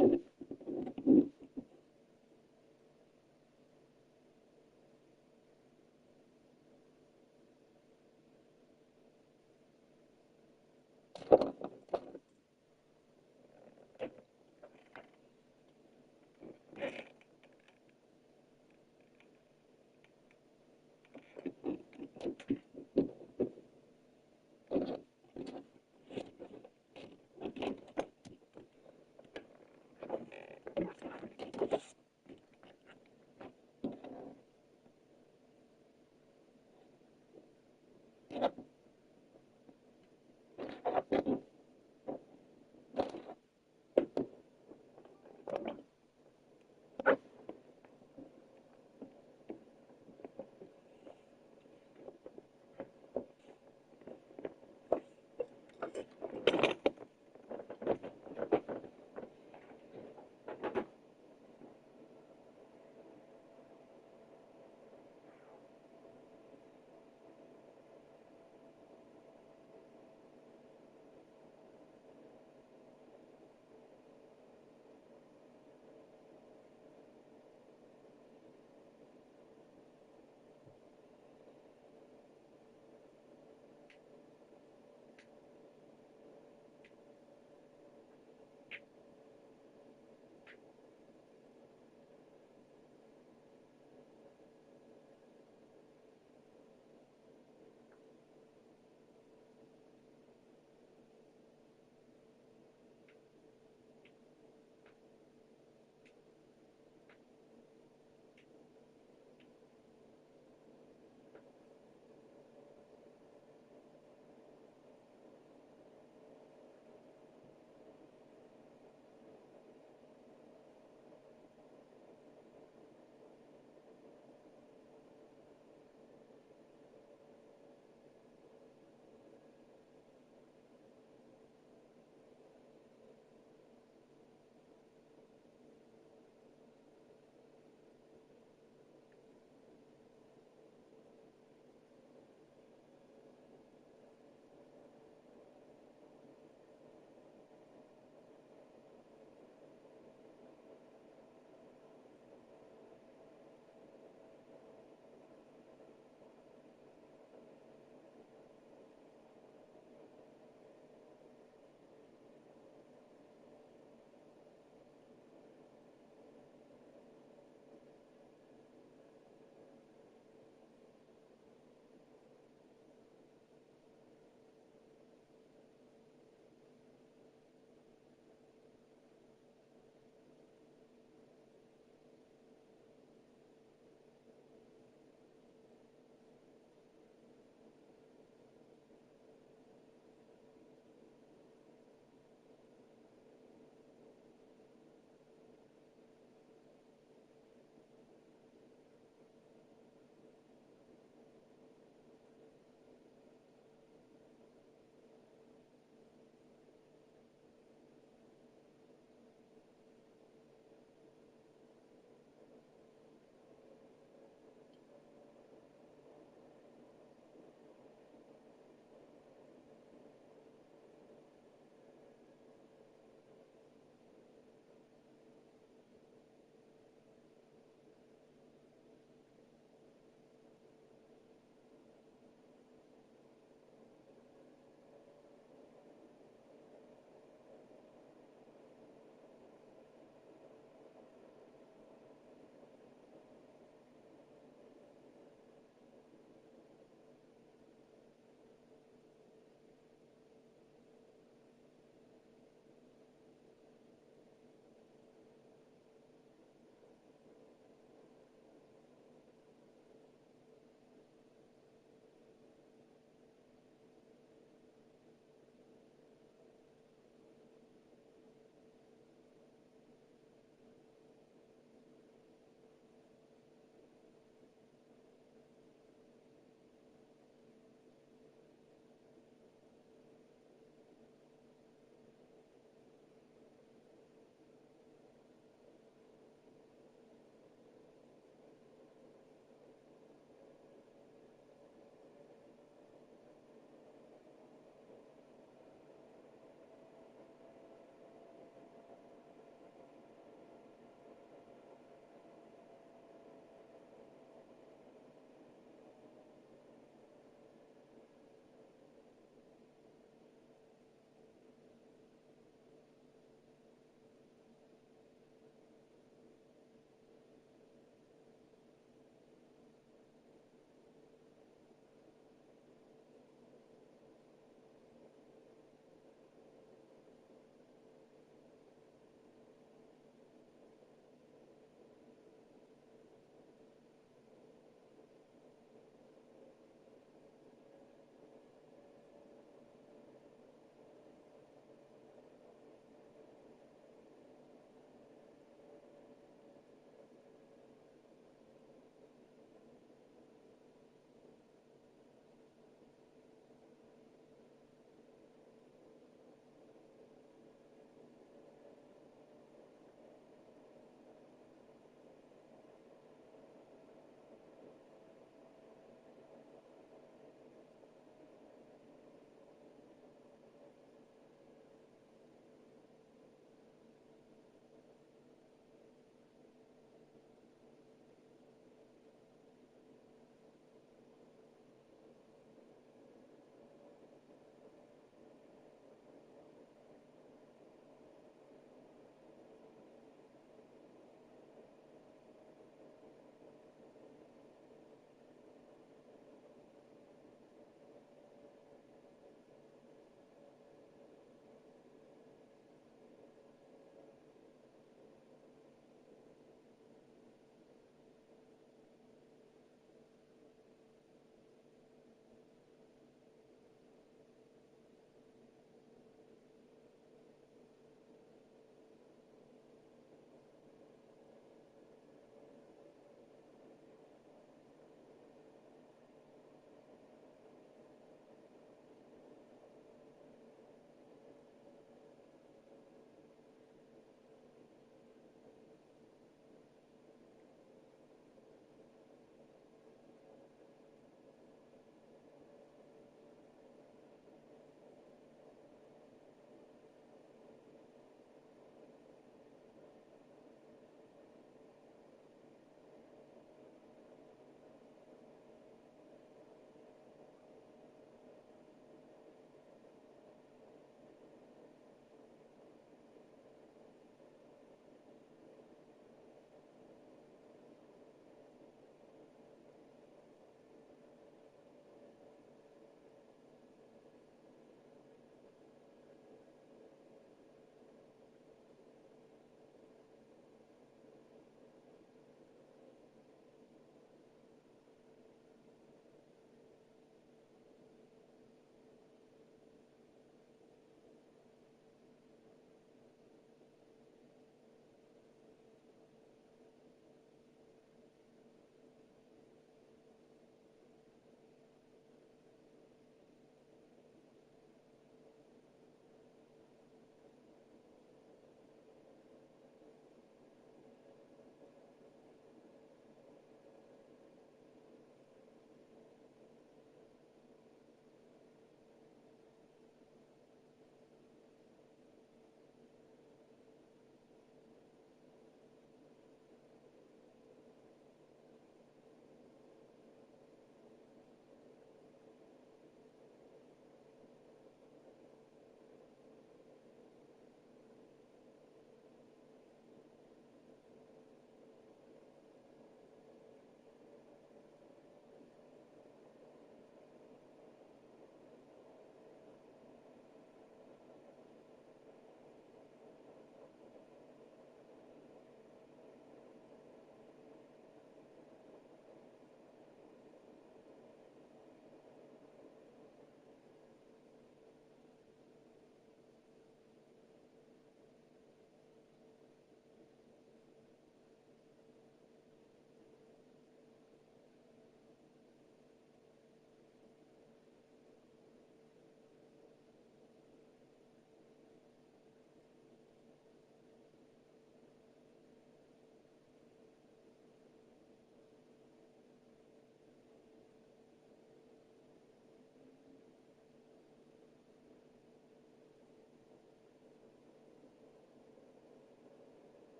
Bye.